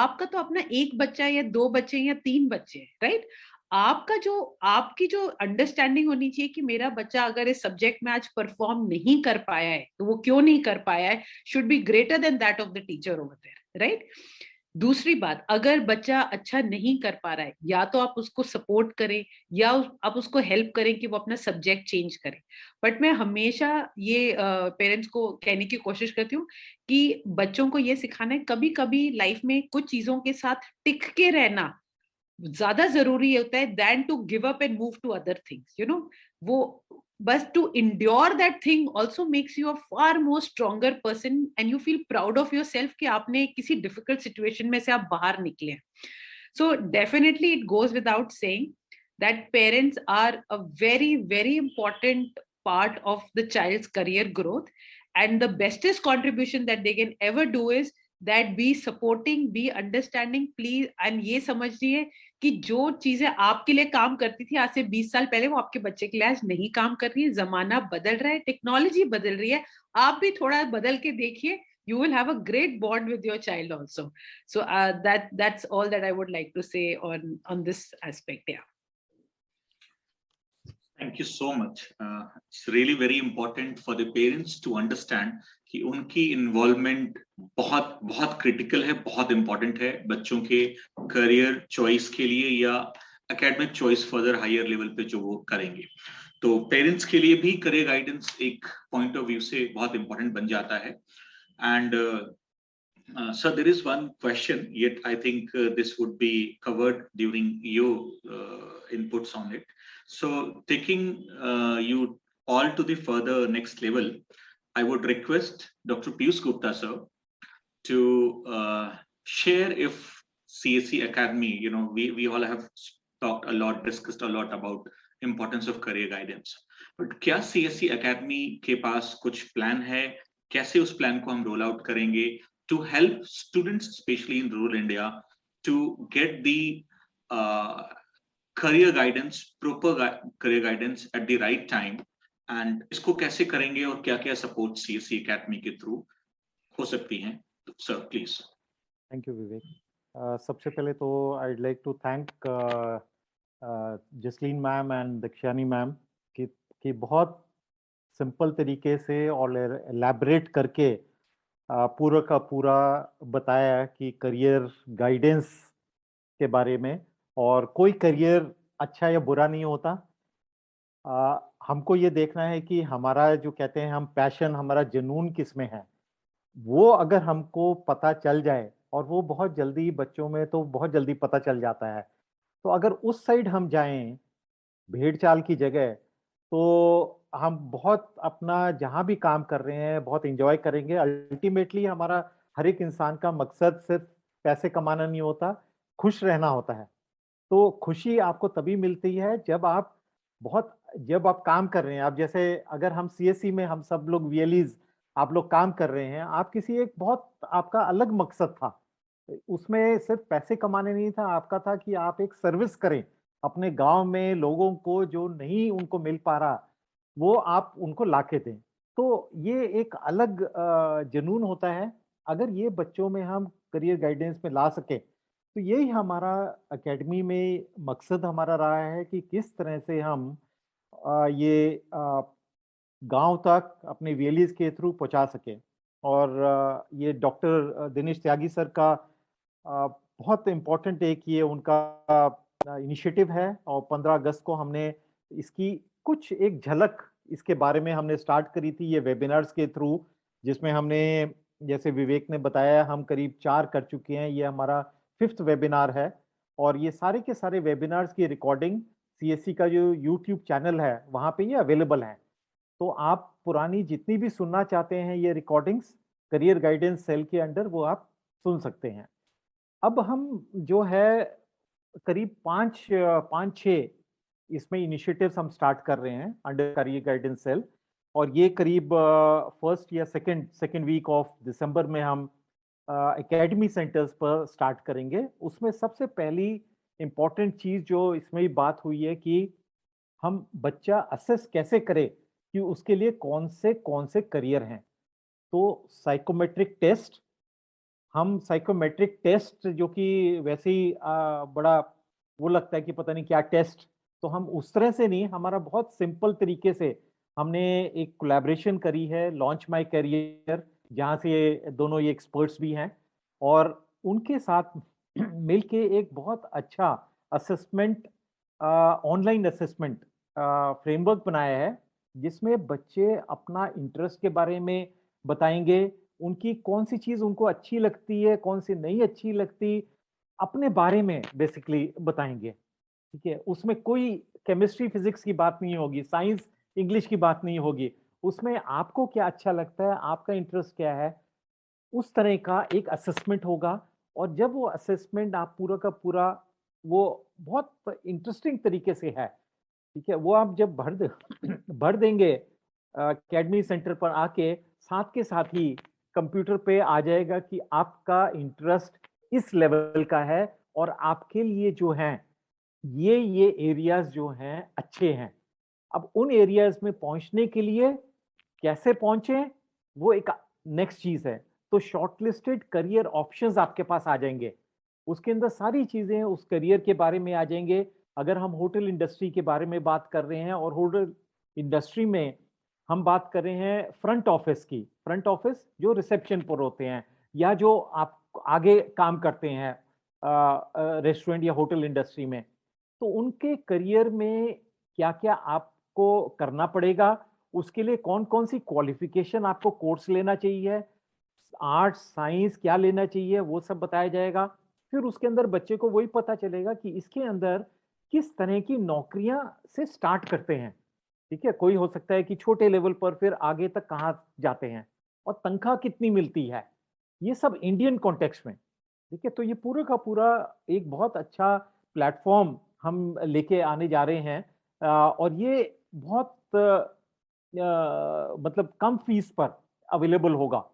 आपका तो अपना एक बच्चा या 2 बच्चे या 3 बच्चे, right? आपकी जो अंडरस्टैंडिंग होनी चाहिए कि मेरा बच्चा अगर इस सब्जेक्ट में आज परफॉर्म नहीं कर पाया है तो वो क्यों नहीं कर पाया है, should be greater than that of the teacher over there, right? दूसरी बात, अगर बच्चा अच्छा नहीं कर पा रहा है, या तो आप उसको सपोर्ट करें या आप उसको हेल्प करें कि वो अपना सब्जेक्ट चेंज करे. बट मैं हमेशा ये पेरेंट्स को कहने की कोशिश करती हूँ कि बच्चों को ये सिखाना है, कभी कभी लाइफ में कुछ चीजों के साथ टिक के रहना ज्यादा जरूरी होता है then to give up and move to other things. वो but to endure that thing also makes you a far more stronger person, and you feel proud of yourself कि आपने किसी difficult situation में से आप बाहर निकले. So definitely it goes without saying that parents are a very, very important part of the child's career growth, and the bestest contribution that they can ever do is that be supporting, be understanding, please. And ये समझिए कि जो चीजें आपके लिए काम करती थी आज से 20 साल पहले, वो आपके बच्चे के लिए आज नहीं काम कर रही है. जमाना बदल रहा है, टेक्नोलॉजी बदल रही है, आप भी थोड़ा बदल के देखिए. You will have a great bond with your child also. So that's all that I would like to say on this aspect. Yeah. Thank you so much. It's really very important for the parents to understand कि उनकी involvement बहुत बहुत critical है, बहुत important है बच्चों के career choice के लिए या academic choice further higher level पे जो वो करेंगे. तो पेरेंट्स के लिए भी करियर गाइडेंस एक पॉइंट ऑफ व्यू से बहुत इंपॉर्टेंट बन जाता है. And so there is one question, yet I think this would be covered during your inputs on it. So taking you all to the further next level, I would request Dr. Piyush Gupta sir to share if CSE Academy, you know, we all have talked a lot, discussed a lot about importance of career guidance. But क्या CSE Academy के पास कुछ plan है? कैसे उस plan को हम roll out करेंगे to help students specially in rural India to get the career guidance, proper career guidance at the right time, and इसको कैसे करेंगे और क्या क्या सपोर्ट CSE एकेडमी के थ्रू हो सकती हैं? Sir please. Thank you Vivek. सबसे पहले तो I would like to thank Jasleen ma'am and Dakshani ma'am कि बहुत सिंपल तरीके से और एलैबोरेट करके पूरा का पूरा बताया कि करियर गाइडेंस के बारे में, और कोई करियर अच्छा या बुरा नहीं होता. हमको ये देखना है कि हमारा जो कहते हैं हम पैशन, हमारा जुनून किस में है, वो अगर हमको पता चल जाए, और वो बहुत जल्दी बच्चों में तो बहुत जल्दी पता चल जाता है, तो अगर उस साइड हम जाएं भेड़ चाल की जगह, तो हम बहुत अपना जहाँ भी काम कर रहे हैं बहुत एंजॉय करेंगे. अल्टीमेटली हमारा हर एक इंसान का मकसद सिर्फ पैसे कमाना नहीं होता, खुश रहना होता है. तो खुशी आपको तभी मिलती है जब आप काम कर रहे हैं. आप जैसे अगर हम CSE में हम सब लोग VLEs आप लोग काम कर रहे हैं, आप किसी एक बहुत आपका अलग मकसद था, उसमें सिर्फ पैसे कमाने नहीं था, आपका था कि आप एक सर्विस करें अपने गांव में लोगों को, जो नहीं उनको मिल पा रहा वो आप उनको लाके दें. तो ये एक अलग जुनून होता है. अगर ये बच्चों में हम करियर गाइडेंस में ला सके, तो यही हमारा एकेडमी में मकसद हमारा रहा है कि किस तरह से हम ये गांव तक अपने VLEs के थ्रू पहुंचा सके. और ये डॉक्टर दिनेश त्यागी सर का बहुत इम्पोर्टेंट एक ये उनका इनिशिएटिव है, और 15 अगस्त को हमने इसकी कुछ एक झलक इसके बारे में हमने स्टार्ट करी थी ये वेबिनार्स के थ्रू, जिसमें हमने जैसे विवेक ने बताया हम करीब 4 कर चुके हैं. ये हमारा 5th वेबिनार है, और ये सारे के सारे वेबिनार्स की रिकॉर्डिंग CSE का जो YouTube चैनल है वहाँ पे ये अवेलेबल है. तो आप पुरानी जितनी भी सुनना चाहते हैं ये रिकॉर्डिंग्स करियर गाइडेंस सेल के अंडर, वो आप सुन सकते हैं. अब हम जो है करीब 5-6 इसमें इनिशिएटिव्स हम स्टार्ट कर रहे हैं अंडर करियर गाइडेंस सेल, और ये करीब फर्स्ट या सेकेंड वीक ऑफ दिसंबर में हम एकेडमी सेंटर्स पर स्टार्ट करेंगे. उसमें सबसे पहली इम्पोर्टेंट चीज जो इसमें बात हुई है कि हम बच्चा असेस कैसे करें कि उसके लिए कौन से करियर हैं. तो साइकोमेट्रिक टेस्ट जो कि वैसे ही बड़ा वो लगता है कि पता नहीं क्या टेस्ट, तो हम उस तरह से नहीं, हमारा बहुत सिंपल तरीके से हमने एक कोलैबोरेशन करी है लॉन्च माय करियर, जहाँ से दोनों ये एक्सपर्ट्स भी हैं, और उनके साथ मिलके एक बहुत अच्छा असेसमेंट ऑनलाइन असेसमेंट फ्रेमवर्क बनाया है, जिसमें बच्चे अपना इंटरेस्ट के बारे में बताएंगे, उनकी कौन सी चीज उनको अच्छी लगती है, कौन सी नहीं अच्छी लगती, अपने बारे में बेसिकली बताएंगे. ठीक है, उसमें कोई केमिस्ट्री फिजिक्स की बात नहीं होगी, साइंस इंग्लिश की बात नहीं होगी, उसमें आपको क्या अच्छा लगता है, आपका इंटरेस्ट क्या है, उस तरह का एक असेसमेंट होगा। और जब वो असेसमेंट आप पूरा का पूरा, वो बहुत इंटरेस्टिंग तरीके से है, ठीक है, वो आप जब भर दे भर देंगे अकेडमी सेंटर पर आके, साथ के साथ ही कंप्यूटर पे आ जाएगा कि आपका इंटरेस्ट इस लेवल का है और आपके लिए जो है ये एरियाज जो हैं अच्छे हैं। अब उन एरियाज में पहुंचने के लिए कैसे पहुंचे, वो एक नेक्स्ट चीज है। तो शॉर्टलिस्टेड करियर ऑप्शंस आपके पास आ जाएंगे, उसके अंदर सारी चीजें उस करियर के बारे में आ जाएंगे। अगर हम होटल इंडस्ट्री के बारे में बात कर रहे हैं और होटल इंडस्ट्री में हम बात कर रहे हैं फ्रंट ऑफिस की, फ्रंट ऑफिस जो रिसेप्शन पर होते हैं या जो आप आगे काम करते हैं रेस्टोरेंट या होटल इंडस्ट्री में, तो उनके करियर में क्या क्या आपको करना पड़ेगा, उसके लिए कौन कौन सी क्वालिफिकेशन आपको कोर्स लेना चाहिए, आर्ट्स साइंस क्या लेना चाहिए, वो सब बताया जाएगा। फिर उसके अंदर बच्चे को वही पता चलेगा कि इसके अंदर किस तरह की नौकरियां से स्टार्ट करते हैं। ठीक है, कोई हो सकता है कि छोटे लेवल पर फिर आगे तक कहाँ जाते हैं और तनख्वाह कितनी मिलती है, ये सब इंडियन कॉन्टेक्स्ट में। ठीक है, तो ये पूरा का पूरा एक बहुत अच्छा प्लेटफॉर्म हम लेके आने जा रहे हैं। और ये बहुत मतलब कम फीस पर अवेलेबल होगा।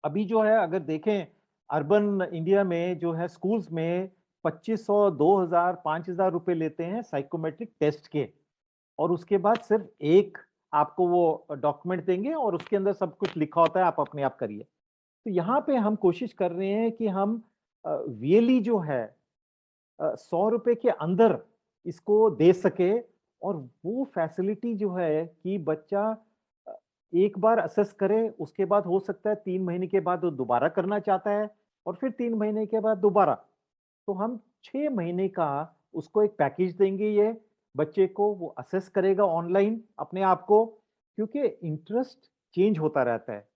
अभी जो है अगर देखें अर्बन इंडिया में जो है स्कूल्स में 2500 2000 5000 रुपए लेते हैं साइकोमेट्रिक टेस्ट के, और उसके बाद सिर्फ एक आपको वो डॉक्यूमेंट देंगे और उसके अंदर सब कुछ लिखा होता है, आप अपने आप करिए। तो यहाँ पे हम कोशिश कर रहे हैं कि हम वीएलई जो है 100 रुपए के अंदर इसको दे सके। और वो फैसिलिटी जो है कि बच्चा अ, एक बार असेस करे, उसके बाद हो सकता है 3 महीने के बाद वो दोबारा करना चाहता है और फिर 3 महीने के बाद दोबारा। तो हम 6 महीने का उसको एक पैकेज देंगे, ये बच्चे को वो असेस करेगा ऑनलाइन अपने आप को, क्योंकि इंटरेस्ट चेंज होता रहता है।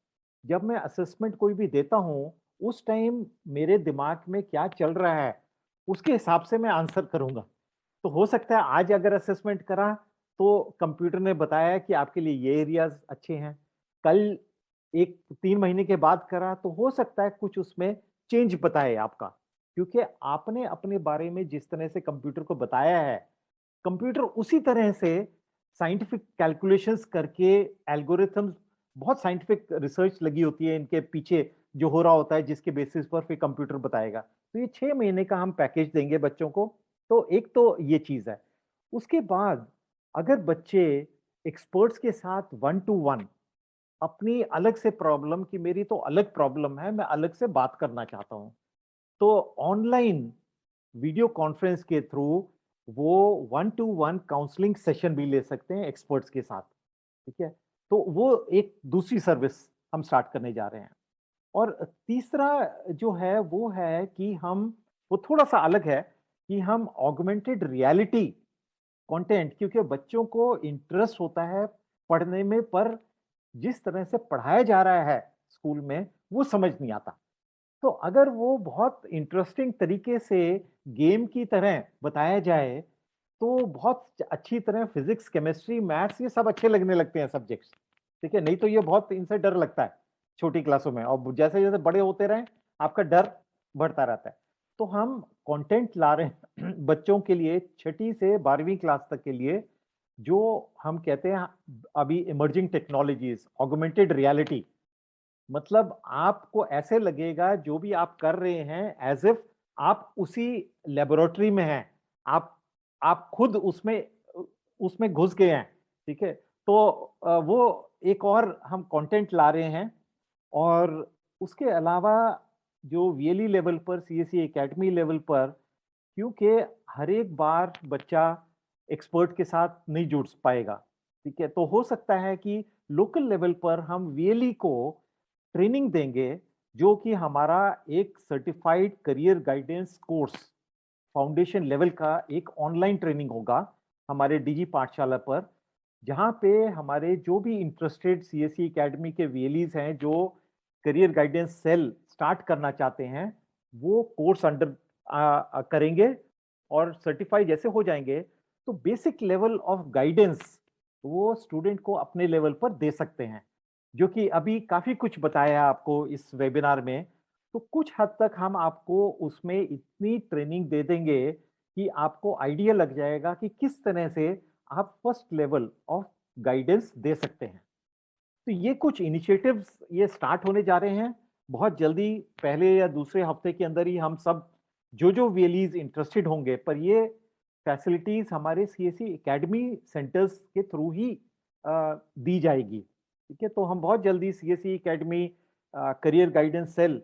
जब मैं असेसमेंट कोई भी देता हूँ, उस टाइम मेरे दिमाग में क्या चल रहा है उसके हिसाब से मैं आंसर करूंगा। तो हो सकता है आज अगर असेसमेंट करा तो कंप्यूटर ने बताया कि आपके लिए ये एरियाज अच्छे हैं, कल एक 3 महीने के बाद करा तो हो सकता है कुछ उसमें चेंज बताए आपका, क्योंकि आपने अपने बारे में जिस तरह से कंप्यूटर को बताया है, कंप्यूटर उसी तरह से साइंटिफिक कैलकुलेशंस करके एल्गोरिथम्स, बहुत साइंटिफिक रिसर्च लगी होती है इनके पीछे जो हो रहा होता है, जिसके बेसिस पर फिर कंप्यूटर बताएगा। तो ये 6 महीने का हम पैकेज देंगे बच्चों को। तो एक तो ये चीज है। उसके बाद अगर बच्चे एक्सपर्ट्स के साथ 1 to 1 अपनी अलग से प्रॉब्लम की, मेरी तो अलग प्रॉब्लम है, मैं अलग से बात करना चाहता हूँ, तो ऑनलाइन वीडियो कॉन्फ्रेंस के थ्रू वो 1 to 1 काउंसलिंग सेशन भी ले सकते हैं एक्सपर्ट्स के साथ। ठीक है, तो वो एक दूसरी सर्विस हम स्टार्ट करने जा रहे हैं। और तीसरा जो है वो है कि हम, वो थोड़ा सा अलग है कि हम ऑगमेंटेड रियलिटी कंटेंट, क्योंकि बच्चों को इंटरेस्ट होता है पढ़ने में, पर जिस तरह से पढ़ाया जा रहा है स्कूल में वो समझ नहीं आता। तो अगर वो बहुत इंटरेस्टिंग तरीके से गेम की तरह बताया जाए तो बहुत अच्छी तरह फिजिक्स केमिस्ट्री मैथ्स ये सब अच्छे लगने लगते हैं सब्जेक्ट्स। ठीक है, नहीं तो ये बहुत इनसे डर लगता है छोटी क्लासों में, और जैसे जैसे बड़े होते रहे आपका डर बढ़ता रहता है। तो हम कंटेंट ला रहे हैं बच्चों के लिए 6ठी से 12वीं क्लास तक के लिए, जो हम कहते हैं अभी इमर्जिंग टेक्नोलॉजीज, ऑगमेंटेड रियलिटी। मतलब आपको ऐसे लगेगा जो भी आप कर रहे हैं एज इफ आप उसी लेबोरेटरी में हैं, आप खुद उसमें उसमें घुस गए हैं। ठीक है, तो वो एक और हम कंटेंट ला रहे हैं। और उसके अलावा जो वीएलई लेवल पर, सीएसई एकेडमी लेवल पर, क्योंकि हर एक बार बच्चा एक्सपर्ट के साथ नहीं जुड़ पाएगा, ठीक है, तो हो सकता है कि लोकल लेवल पर हम वीएलई को ट्रेनिंग देंगे, जो कि हमारा एक certified career guidance course foundation level का एक ऑनलाइन ट्रेनिंग होगा हमारे डीजी पाठशाला पर, जहां पे हमारे जो भी इंटरेस्टेड सीएसई एकेडमी के वीएलईज हैं जो करियर गाइडेंस सेल स्टार्ट करना चाहते हैं, वो कोर्स अंडर करेंगे। और सर्टिफाई जैसे हो जाएंगे तो बेसिक लेवल ऑफ गाइडेंस वो स्टूडेंट को अपने लेवल पर दे सकते हैं, जो कि अभी काफी कुछ बताया आपको इस वेबिनार में। तो कुछ हद तक हम आपको उसमें इतनी ट्रेनिंग दे देंगे कि आपको आइडिया लग जाएगा कि किस तरह से आप फर्स्ट लेवल ऑफ गाइडेंस दे सकते हैं। तो ये कुछ इनिशिएटिव्स ये स्टार्ट होने जा रहे हैं बहुत जल्दी, पहले या दूसरे हफ्ते के अंदर ही हम सब जो वीएलईज इंटरेस्टेड होंगे, पर ये फैसिलिटीज हमारे सीएससी एकेडमी सेंटर्स के थ्रू ही दी जाएगी। ठीक है, तो हम बहुत जल्दी CSC academy career guidance cell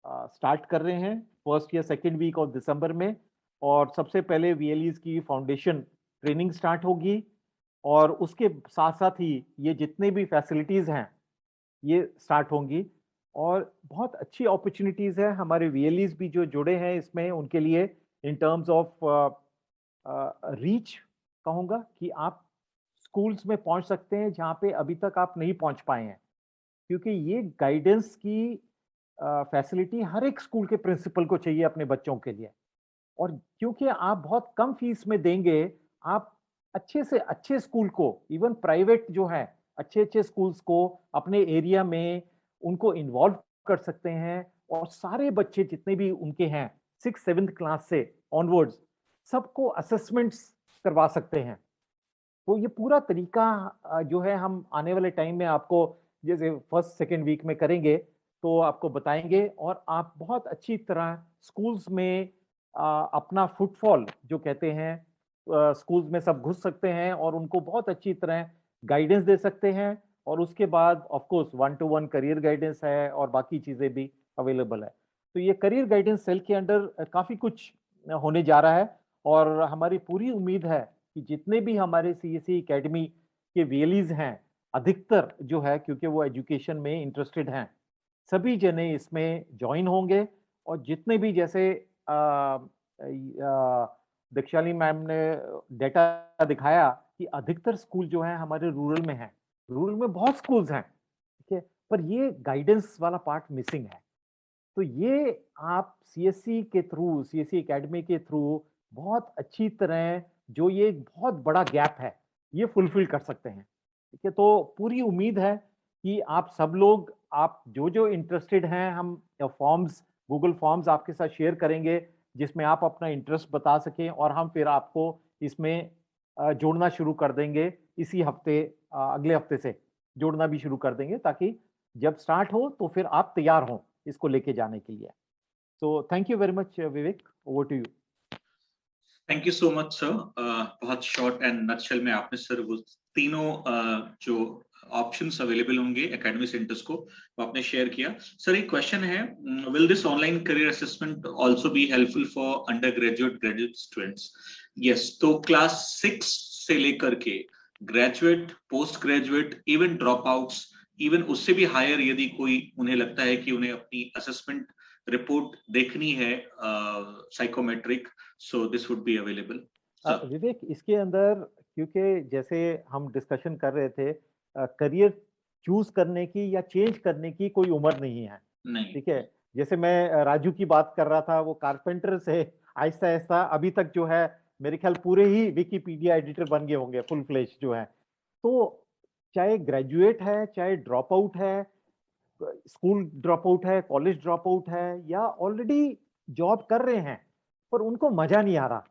start कर रहे हैं फर्स्ट या सेकेंड वीक ऑफ दिसंबर में, और सबसे पहले वीएलईज की फाउंडेशन ट्रेनिंग स्टार्ट होगी, और उसके साथ साथ ही ये जितने भी फैसिलिटीज हैं ये स्टार्ट होंगी। और बहुत अच्छी अपॉर्चुनिटीज है हमारे वीएलईज भी जो जुड़े हैं इसमें, उनके लिए इन टर्म्स ऑफ रीच कहूँगा कि आप स्कूल्स में पहुंच सकते हैं जहाँ पे अभी तक आप नहीं पहुंच पाए हैं, क्योंकि ये गाइडेंस की फैसिलिटी हर एक स्कूल के प्रिंसिपल को चाहिए अपने बच्चों के लिए। और क्योंकि आप बहुत कम फीस में देंगे, आप अच्छे से अच्छे स्कूल को, इवन प्राइवेट जो है अच्छे स्कूल्स को अपने एरिया में उनको इन्वॉल्व कर सकते हैं, और सारे बच्चे जितने भी उनके हैं 6th-7th क्लास से ऑनवर्ड्स सबको असेसमेंट्स करवा सकते हैं। तो ये पूरा तरीका जो है हम आने वाले टाइम में आपको जैसे फर्स्ट सेकेंड वीक में करेंगे तो आपको बताएंगे, और आप बहुत अच्छी तरह स्कूल्स में अपना फुटफॉल जो कहते हैं स्कूल्स में सब घुस सकते हैं और उनको बहुत अच्छी तरह गाइडेंस दे सकते हैं। और उसके बाद of course 1-to-1 career guidance है और बाकी चीजें भी अवेलेबल है। तो ये करियर गाइडेंस सेल के अंडर काफी कुछ होने जा रहा है, और हमारी पूरी उम्मीद है कि जितने भी हमारे सीएससी एकेडमी के वीएलईज हैं, अधिकतर जो है क्योंकि वो एजुकेशन में इंटरेस्टेड हैं, सभी जने इसमें ज्वाइन होंगे। और जितने भी जैसे दीक्षाली मैम ने डेटा दिखाया कि अधिकतर स्कूल जो है हमारे रूरल में हैं, रूरल में बहुत स्कूल्स हैं, ठीक है, पर ये गाइडेंस वाला पार्ट मिसिंग है। तो ये आप सीएससी के थ्रू, सीएससी एकेडमी के थ्रू बहुत अच्छी तरह जो ये एक बहुत बड़ा गैप है ये फुलफिल कर सकते हैं। ठीक है, तो पूरी उम्मीद है कि आप सब लोग, आप जो इंटरेस्टेड हैं, हम फॉर्म्स, गूगल फॉर्म्स आपके साथ शेयर करेंगे जिसमें आप अपना इंटरेस्ट बता सकें, और हम फिर आपको इसमें जोड़ना शुरू कर देंगे इसी हफ्ते, अगले हफ्ते से जोड़ना भी शुरू कर देंगे, ताकि जब स्टार्ट हो तो फिर आप तैयार हों इसको लेके जाने के लिए। So thank you very much Vivek, over to you. Thank you so much sir. बहुत शॉर्ट एंड नटशेल में आपने सर वो तीनों जो ऑप्शंस अवेलेबल होंगे एकेडमी सेंटर्स को वो आपने शेयर किया। सर एक क्वेश्चन है, will this online career assessment also be helpful for undergraduate students? Yes, तो क्लास 6 से लेकर के graduate, postgraduate, even dropouts, even उससे भी हायर यदि कोई उन्हें लगता है कि उन्हें अपनी असेसमेंट रिपोर्ट देखनी है psychometric, so this would be available. Vivek, इसके अंदर क्योंकि जैसे हम डिस्कशन कर रहे थे, करियर चूज करने की या चेंज करने की कोई उम्र नहीं है। नहीं, ठीक है, जैसे मैं राजू की बात कर रहा था, वो कारपेंटर से आहिस्ता आहिस्ता अभी तक जो है मेरे ख्याल पूरे ही विकिपीडिया एडिटर बन गए होंगे फुल फ्लेश जो है। तो चाहे ग्रेजुएट है, चाहे ड्रॉप आउट है, स्कूल ड्रॉप आउट है, कॉलेज ड्रॉप आउट है, या ऑलरेडी जॉब कर रहे हैं पर उनको मजा नहीं आ रहा,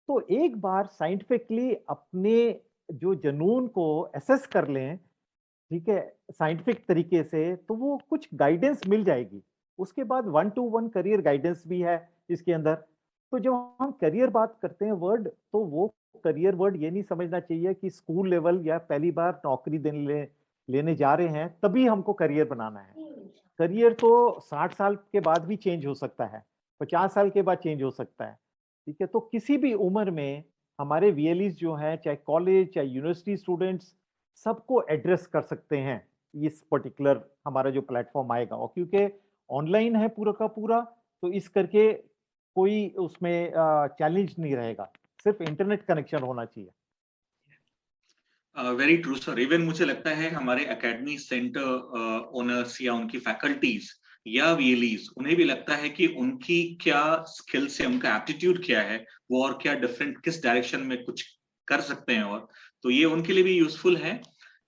तो एक बार साइंटिफिकली अपने जो जुनून को एसेस कर लें, ठीक है, साइंटिफिक तरीके से, तो वो कुछ गाइडेंस मिल जाएगी। उसके बाद 1-to-1 करियर गाइडेंस भी है इसके अंदर। तो जब हम करियर बात करते हैं वर्ड, तो वो करियर वर्ड ये नहीं समझना चाहिए कि स्कूल लेवल या पहली बार नौकरी लेने जा रहे हैं तभी हमको करियर बनाना है। करियर तो 60 साल के बाद भी चेंज हो सकता है, 50 साल के बाद चेंज हो सकता है। ठीक है, तो किसी भी उम्र में हमारे वीएलईज जो हैं, चाहे कॉलेज चाहे यूनिवर्सिटी स्टूडेंट्स, सबको एड्रेस कर सकते हैं इस पर्टिकुलर हमारा जो प्लेटफॉर्म आएगा। और क्योंकि ऑनलाइन है पूरा का पूरा, तो इस करके कोई उसमें चैलेंज नहीं रहेगा, सिर्फ इंटरनेट कनेक्शन होना चाहिए। Very true sir. इवन मुझे लगता है हमारे एकेडमी सेंटर ओनर्स या उनकी फैकल्टीज या वीएलईज, उन्हें भी लगता है कि उनकी क्या स्किल्स है, उनका एप्टीट्यूड क्या है, वो और क्या डिफरेंट किस डायरेक्शन में कुछ कर सकते हैं। और तो ये उनके लिए भी यूजफुल है।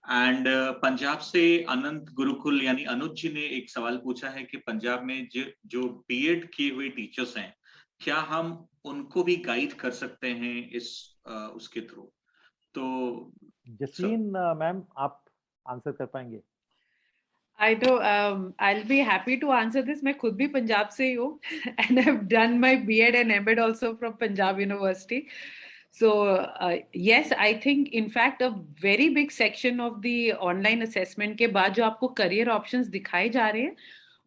एंड पंजाब से अनंत गुरुकुल यानी अनुज जी ने एक सवाल पूछा है कि पंजाब में जो बीएड किए हुए टीचर्स हैं, क्या हम उनको भी गाइड कर सकते हैं इस उसके थ्रू? तो जसलीन मैम, आप आंसर कर पाएंगे? I know, I'll be happy to answer this. मैं खुद भी पंजाब से ही हूँ and I've done my B.Ed and M.Ed also from Punjab University. So yes, I think in fact a very big section of the online assessment के बाद जो आपको career options दिखाए जा रहे हैं,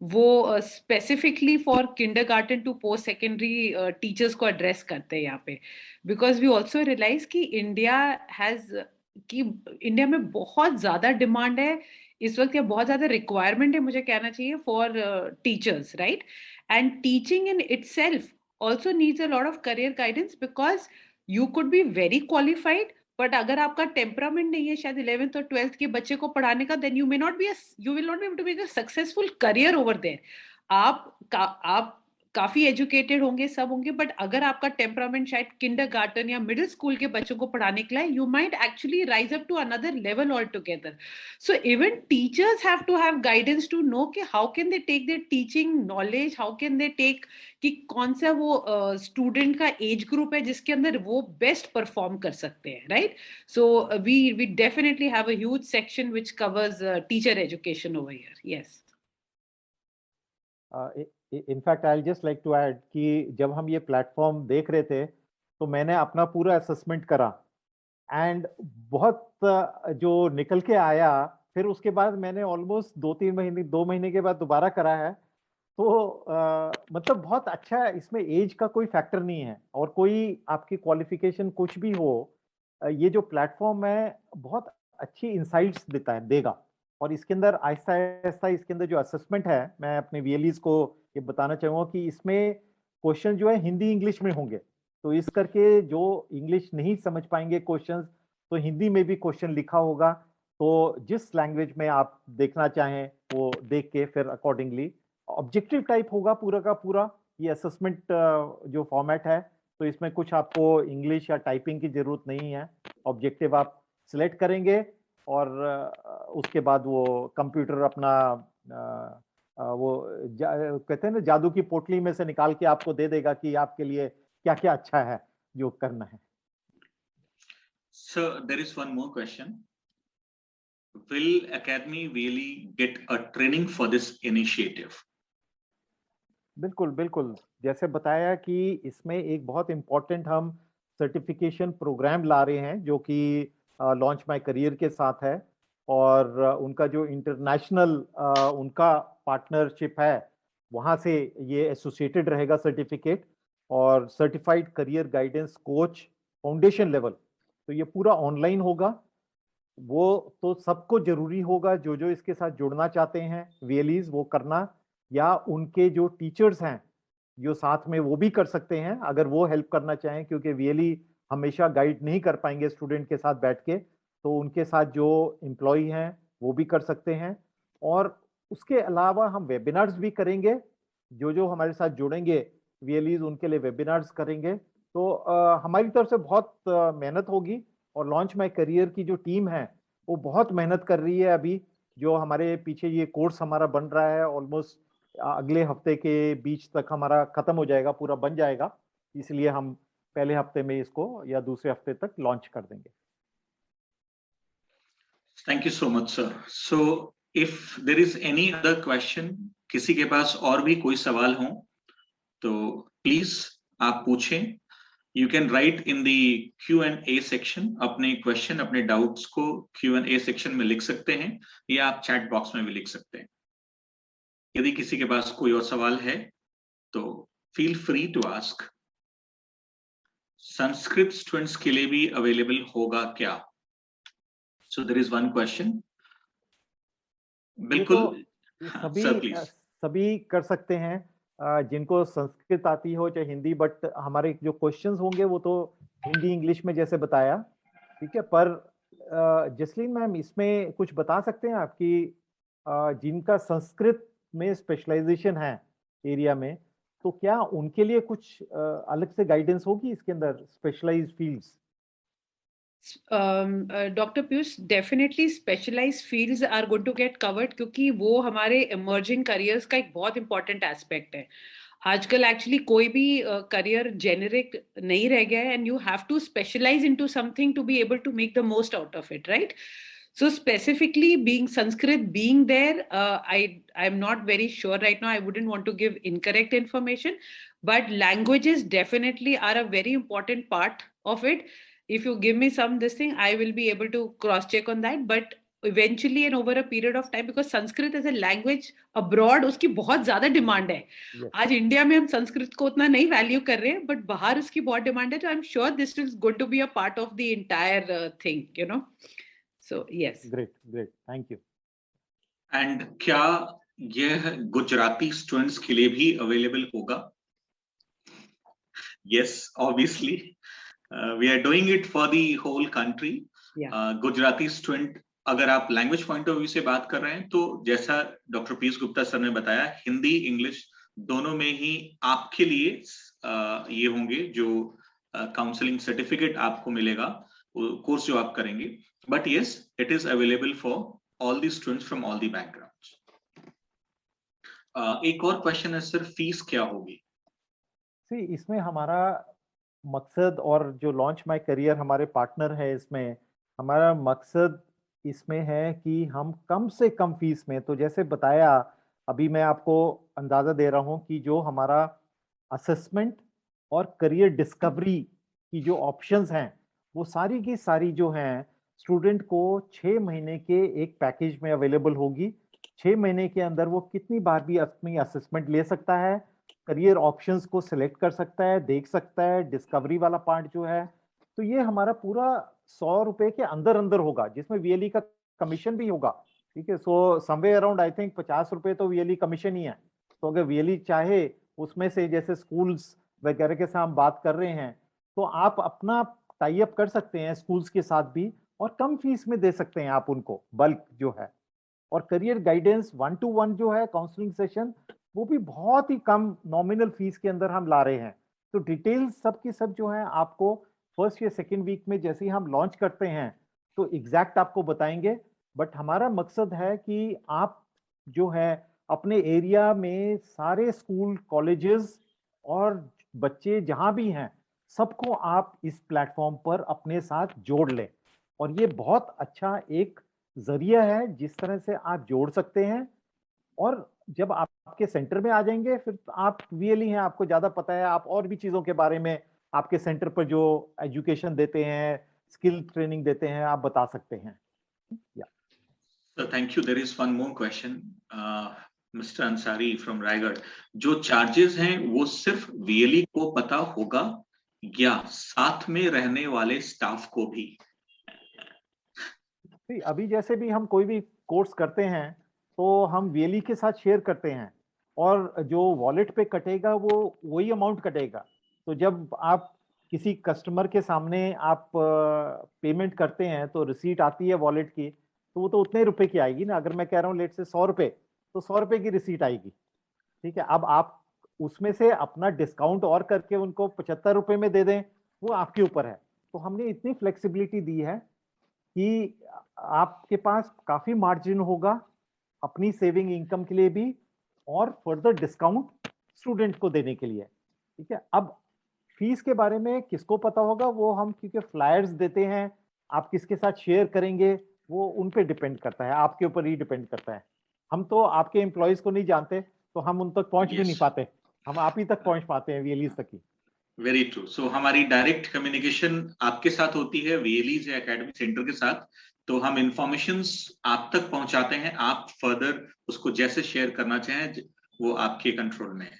वो specifically for kindergarten to post secondary teachers को address करते हैं यहाँ पे, because we also realize कि इंडिया में बहुत ज्यादा डिमांड है इस वक्त, या बहुत ज्यादा रिक्वायरमेंट है मुझे कहना चाहिए for teachers, right? And teaching in itself also needs a lot of career guidance because you could be very qualified, but अगर आपका टेम्परामेंट नहीं है शायद 11th और 12th के बच्चे को पढ़ाने का, then you will not be able to make a successful career over there. आप काफी एजुकेटेड होंगे, सब होंगे, बट अगर आपका टेम्परामेंट शायद किंडरगार्टन या मिडिल स्कूल के बच्चों को पढ़ाने के लिए, you might actually rise up to another level all together. So even teachers have to have guidance to know कि how can they take their teaching knowledge, how can they take कि कौन सा वो स्टूडेंट का age group है जिसके अंदर वो बेस्ट परफॉर्म कर सकते हैं, right? So we definitely have a huge section which covers teacher education over here. Yes, in fact I just like to add कि जब हम ये प्लेटफॉर्म देख रहे थे तो मैंने अपना पूरा असेसमेंट करा एंड बहुत जो निकल के आया, फिर उसके बाद मैंने ऑलमोस्ट 2 महीने के बाद दोबारा करा है। तो मतलब बहुत अच्छा है, इसमें एज का कोई फैक्टर नहीं है और कोई आपकी क्वालिफिकेशन कुछ भी हो, ये जो प्लेटफॉर्म है बहुत अच्छी इंसाइट्स देगा। और इसके अंदर आहिस्ता आहिस्ता इसके अंदर जो असेसमेंट है, मैं अपने वीएलईज को ये बताना चाहूँगा कि इसमें क्वेश्चन जो है हिंदी इंग्लिश में होंगे, तो इस करके जो इंग्लिश नहीं समझ पाएंगे क्वेश्चंस, तो हिंदी में भी क्वेश्चन लिखा होगा, तो जिस लैंग्वेज में आप देखना चाहें वो देख के फिर अकॉर्डिंगली ऑब्जेक्टिव टाइप होगा पूरा का पूरा ये असेसमेंट जो फॉर्मेट है। तो इसमें कुछ आपको इंग्लिश या टाइपिंग की जरूरत नहीं है, ऑब्जेक्टिव आप सिलेक्ट करेंगे और उसके बाद वो कंप्यूटर अपना वो कहते हैं ना जादू की पोटली में से निकाल के आपको दे देगा कि आपके लिए क्या क्या अच्छा है जो करना है। So there is one more question. Will Academy really get a training for this initiative? बिल्कुल बिल्कुल, जैसे बताया कि इसमें एक बहुत इम्पोर्टेंट हम सर्टिफिकेशन प्रोग्राम ला रहे हैं जो कि लॉन्च माय करियर के साथ है, और उनका जो इंटरनेशनल उनका पार्टनरशिप है वहाँ से ये एसोसिएटेड रहेगा सर्टिफिकेट, और certified career guidance coach foundation level. तो ये पूरा ऑनलाइन होगा, वो तो सबको जरूरी होगा जो जो इसके साथ जुड़ना चाहते हैं वीएलईज वो करना, या उनके जो टीचर्स हैं जो साथ में वो भी कर सकते हैं अगर वो हेल्प करना चाहें, क्योंकि वीएलई हमेशा गाइड नहीं कर पाएंगे स्टूडेंट के साथ बैठ के, तो उनके साथ जो एम्प्लॉय हैं वो भी कर सकते हैं। और उसके अलावा हम वेबिनार्स भी करेंगे, जो जो हमारे साथ जुड़ेंगे वीएलईज उनके लिए वेबिनार्स करेंगे। तो हमारी तरफ से बहुत मेहनत होगी, और लॉन्च माय करियर की जो टीम है वो बहुत मेहनत कर रही है अभी, जो हमारे पीछे ये कोर्स हमारा बन रहा है ऑलमोस्ट अगले हफ्ते के बीच तक हमारा खत्म हो जाएगा, पूरा बन जाएगा, इसलिए हम पहले हफ्ते में इसको या दूसरे हफ्ते तक लॉन्च कर देंगे। Thank you so much, sir. So if there is any other question, किसी के पास और भी कोई सवाल हो तो प्लीज आप पूछें। You can write in the Q&A section, अपने क्वेश्चन अपने डाउट्स को Q&A सेक्शन में लिख सकते हैं, या आप चैट बॉक्स में भी लिख सकते हैं। यदि किसी के पास कोई और सवाल है तो feel free to ask. Sanskrit students के लिए भी अवेलेबल होगा क्या? So there is one question. बिल्कुल सभी कर सकते हैं जिनको संस्कृत आती हो चाहे हिंदी, बट हमारे जो क्वेश्चंस होंगे वो तो हिंदी इंग्लिश में जैसे बताया, ठीक है। पर जसलीन मैम इसमें कुछ बता सकते हैं आपकी जिनका संस्कृत में स्पेशलाइजेशन है एरिया में, तो क्या उनके लिए कुछ अलग से गाइडेंस होगी इसके अंदर specialised fields? Dr. Piyush, definitely specialized fields are going to get covered क्योंकि वो हमारे emerging careers का एक बहुत important aspect है. आजकल actually कोई भी career generic नहीं रह गया है and you have to specialize into something to be able to make the most out of it, right? So specifically being Sanskrit being there, I'm not very sure right now. I wouldn't want to give incorrect information, but languages definitely are a very important part of it. If you give me some this thing, I will be able to cross check on that. But eventually and over a period of time, because Sanskrit as a language abroad, उसकी बहुत ज़्यादा demand है. Yes. आज India में हम संस्कृत को उतना नहीं वैल्यू कर रहे हैं, बट बाहर उसकी बहुत डिमांड है. तो I am sure this is going to be a part of the entire thing, you know. So yes. Great, thank you. And क्या यह गुजराती स्टूडेंट्स के लिए भी अवेलेबल होगा? Yes, obviously. We are doing it for the whole country. Gujarati student, अगर आप language point of view से बात कर रहे हैं तो जैसा डॉक्टर पीयूष गुप्ता सर ने बताया, हिंदी इंग्लिश दोनों में ही आपके लिए ये होंगे जो काउंसलिंग सर्टिफिकेट आपको मिलेगा, कोर्स जो आप करेंगे. But yes, it is available for all the students from all the backgrounds. एक और क्वेश्चन है सर, फीस क्या होगी? इसमें हमारा मकसद और जो लॉन्च माय करियर हमारे पार्टनर है, इसमें हमारा मकसद इसमें है कि हम कम से कम फीस में, तो जैसे बताया अभी मैं आपको अंदाज़ा दे रहा हूँ कि जो हमारा असेसमेंट और करियर डिस्कवरी की जो ऑप्शंस हैं वो सारी की सारी जो हैं स्टूडेंट को 6 महीने के एक पैकेज में अवेलेबल होगी. 6 महीने के अंदर वो कितनी बार भी अपनी असेसमेंट ले सकता है, करियर ऑप्शंस को सिलेक्ट कर सकता है, देख सकता है, डिस्कवरी वाला पार्ट जो है. तो ये हमारा पूरा 100 रुपए के अंदर अंदर होगा, जिसमें वीएलई का कमीशन भी होगा. ठीक है, so somewhere around I think 50 रुपए तो वीएलई कमीशन ही है. तो अगर वीएलई चाहे उसमें से, जैसे स्कूल्स वगैरह के साथ हम बात कर रहे हैं, तो आप अपना टाई अप कर सकते हैं स्कूल्स के साथ भी और कम फीस में दे सकते हैं आप उनको बल्क जो है. और करियर गाइडेंस 1-to-1 जो है काउंसलिंग सेशन, वो भी बहुत ही कम नॉमिनल फीस के अंदर हम ला रहे हैं. तो डिटेल्स सब की सब जो है आपको फर्स्ट या सेकेंड वीक में जैसे ही हम लॉन्च करते हैं तो एग्जैक्ट आपको बताएंगे. बट हमारा मकसद है कि आप जो है अपने एरिया में सारे स्कूल कॉलेजेस और बच्चे जहां भी हैं सबको आप इस प्लेटफॉर्म पर अपने साथ जोड़ लें. और ये बहुत अच्छा एक जरिया है जिस तरह से आप जोड़ सकते हैं. और जब आपके सेंटर में आ जाएंगे फिर आप वीएलई हैं, आपको ज्यादा पता है, आप और भी चीजों के बारे में आपके सेंटर पर जो एजुकेशन देते हैं, स्किल ट्रेनिंग देते हैं, आप बता सकते हैं. Thank you. There is one more question, mister Ansari from Raigarh. जो चार्जेस हैं वो सिर्फ वीएलई को पता होगा या साथ में रहने वाले स्टाफ को भी? अभी जैसे भी हम कोई भी कोर्स करते हैं तो हम वीएलई के साथ शेयर करते हैं और जो वॉलेट पे कटेगा वो वही अमाउंट कटेगा. तो जब आप किसी कस्टमर के सामने आप पेमेंट करते हैं तो रिसीट आती है वॉलेट की, तो वो तो उतने रुपए की आएगी ना. अगर मैं कह रहा हूँ लेट से 100 रुपए, तो 100 रुपए की रिसीट आएगी. ठीक है, अब आप उसमें से अपना डिस्काउंट और करके उनको 75 रुपए में दे दें, वो आपके ऊपर है. तो हमने इतनी फ्लेक्सिबिलिटी दी है कि आपके पास काफी मार्जिन होगा अपनी सेविंग इनकम के लिए भी और फर्दर डिस्काउंट स्टूडेंट को देने के लिए. ठीक है, अब फीस के बारे में किसको पता होगा वो हम क्योंकि फ्लायर्स देते हैं, आप किसके साथ शेयर करेंगे वो उन पे डिपेंड करता है, आपके ऊपर ही डिपेंड करता है. हम तो आपके एम्प्लॉयज को नहीं जानते तो हम उन तक पहुंच भी नहीं पाते, हम आप ही तक पहुंच पाते हैं, वीएलईज तक ही. Very true. सो हमारी डायरेक्ट कम्युनिकेशन आपके साथ होती है वीएलईज या एकेडमिक सेंटर के साथ. तो हम इंफॉर्मेशंस आप तक पहुंचाते हैं, आप फर्दर उसको जैसे शेयर करना चाहें वो आपके कंट्रोल में है.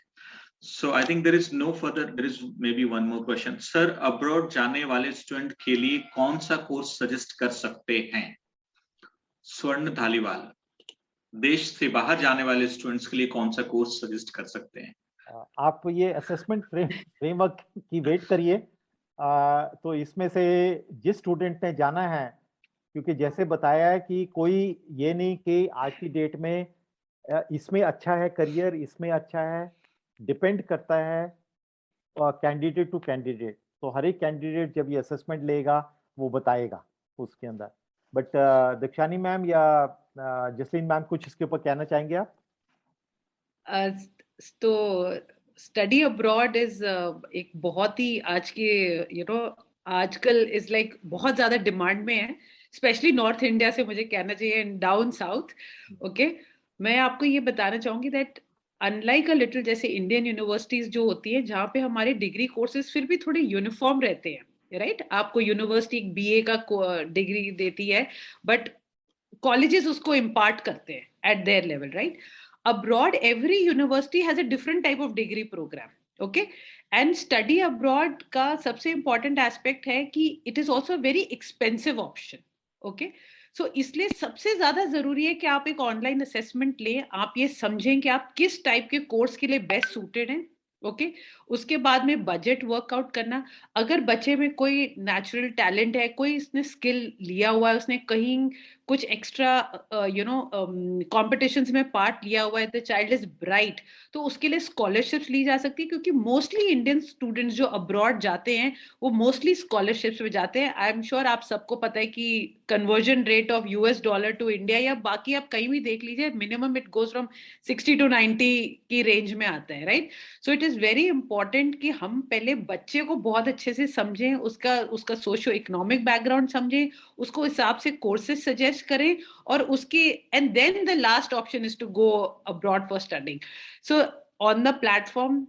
So I think there is no further, there is may be one more question. Sir, abroad जाने वाले स्टूडेंट के लिए कौन सा कोर्स सजेस्ट कर सकते हैं? स्वर्ण धालीवाल. देश से बाहर जाने वाले स्टूडेंट्स के लिए कौन सा कोर्स सजेस्ट कर सकते हैं? आप ये असेसमेंट फ्रेमवर्क की वेट करिए. तो इसमें से जिस स्टूडेंट ने जाना है, क्योंकि जैसे बताया है कि कोई ये नहीं कि आज की डेट में इसमें अच्छा है करियर, इसमें अच्छा है, डिपेंड करता है कैंडिडेट टू कैंडिडेट. तो हर एक कैंडिडेट जब ये असेसमेंट लेगा वो बताएगा उसके अंदर। बट दक्षानी मैम या जसलीन मैम कुछ इसके ऊपर कहना चाहेंगे आप? तो स्टडी अब्रॉड इज एक बहुत ही आज के आजकल इज लाइक बहुत ज्यादा डिमांड में है, स्पेशली नॉर्थ इंडिया से मुझे कहना चाहिए, एंड डाउन साउथ। ओके, मैं आपको ये बताना चाहूंगी दैट अनलाइक अ लिटिल जैसे इंडियन यूनिवर्सिटीज जो होती है जहाँ पे हमारे डिग्री कोर्सेज फिर भी थोड़े यूनिफॉर्म रहते हैं, राइट? आपको यूनिवर्सिटी बीए का डिग्री देती है, बट कॉलेजेस उसको इम्पार्ट करते हैं eight their level, right? Abroad, every university has a different type of degree program. Okay, and study abroad का सबसे important aspect है कि it is also a very expensive option. Okay, so इसलिए सबसे ज्यादा जरूरी है कि आप एक ऑनलाइन असेसमेंट लें, आप ये समझें कि आप किस टाइप के कोर्स के लिए बेस्ट सूटेड हैं। ओके, उसके बाद में बजट वर्कआउट करना। अगर बच्चे में कोई नेचुरल टैलेंट है, कोई इसने स्किल लिया हुआ है, उसने कहीं कुछ एक्स्ट्रा कॉम्पिटिशन्स में पार्ट लिया हुआ है, द चाइल्ड इज ब्राइट, तो उसके लिए स्कॉलरशिप्स ली जा सकती है, क्योंकि मोस्टली इंडियन स्टूडेंट्स जो अब्रॉड जाते हैं वो मोस्टली स्कॉलरशिप्स में जाते हैं। आई एम श्योर आप सबको पता है कि conversion rate of US dollar to India या बाकी आप कहीं भी देख लीजिए, minimum it goes from 60 to 90 की रेंज में आता है, right? So it is very important कि हम पहले बच्चे को बहुत अच्छे से समझें, उसका सोशियो इकोनॉमिक बैकग्राउंड समझें, उसको हिसाब से कोर्सेज सजेस्ट करें, और उसकी and then the last option is to go abroad for studying. So on the platform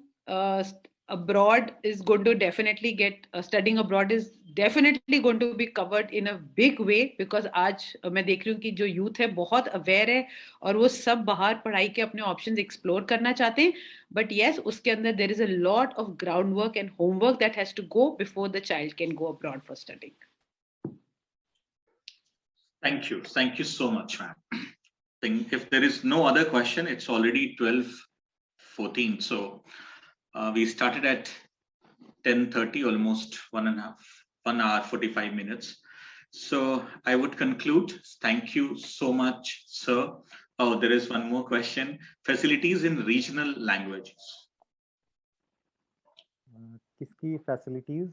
abroad is going to definitely get studying abroad is definitely going to be covered in a big way, because आज मैं देख रही हूँ कि जो youth है बहुत aware है और वो सब बाहर पढ़ाई के अपने ऑप्शंस एक्सप्लोर करना चाहते हैं। बट यस, उसके अंदर there is a lot of ground work and homework that has to go before the child can go abroad for studying. Thank you so much, ma'am. Think if there is no other question, it's already 12:14. So we started at 10:30, almost 1 hour 45 minutes. So I would conclude. Thank you so much, sir. Oh, there is one more question. Facilities in regional languages. किसकी facilities?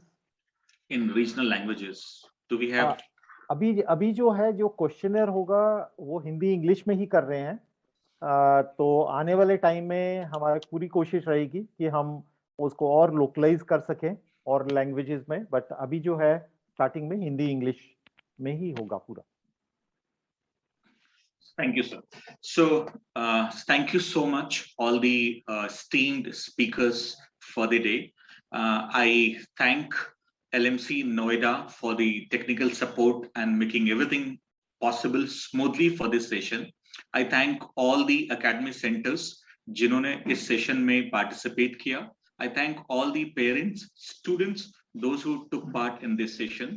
In regional languages, do we have? अभी जो है, जो questionnaire होगा वो Hindi English में ही कर रहे हैं। तो आने वाले टाइम में हमारी पूरी कोशिश रहेगी कि हम उसको और लोकलाइज कर सकें और लैंग्वेजेस में, बट अभी जो है स्टार्टिंग में हिंदी इंग्लिश में ही होगा पूरा। Thank you, sir. So thank you so much, all the esteemed speakers for the day. I thank LMC Noida for the technical support and making everything possible smoothly for this session. I thank all the academic centers जिन्होंने इस session में participate किया. I thank all the parents, students, those who took part in this session.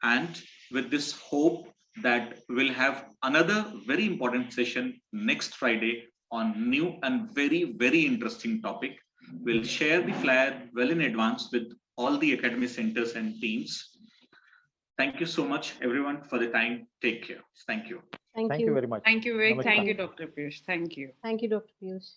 And with this hope that we'll have another very important session next Friday on new and very, very interesting topic. We'll share the flyer well in advance with all the academic centers and teams. Thank you so much, everyone, for the time. Take care. Thank you. Thank you very much. Thank you, Vivek. Namaskar. Thank you, Dr. Piyush. Thank you. Thank you, Dr. Piyush.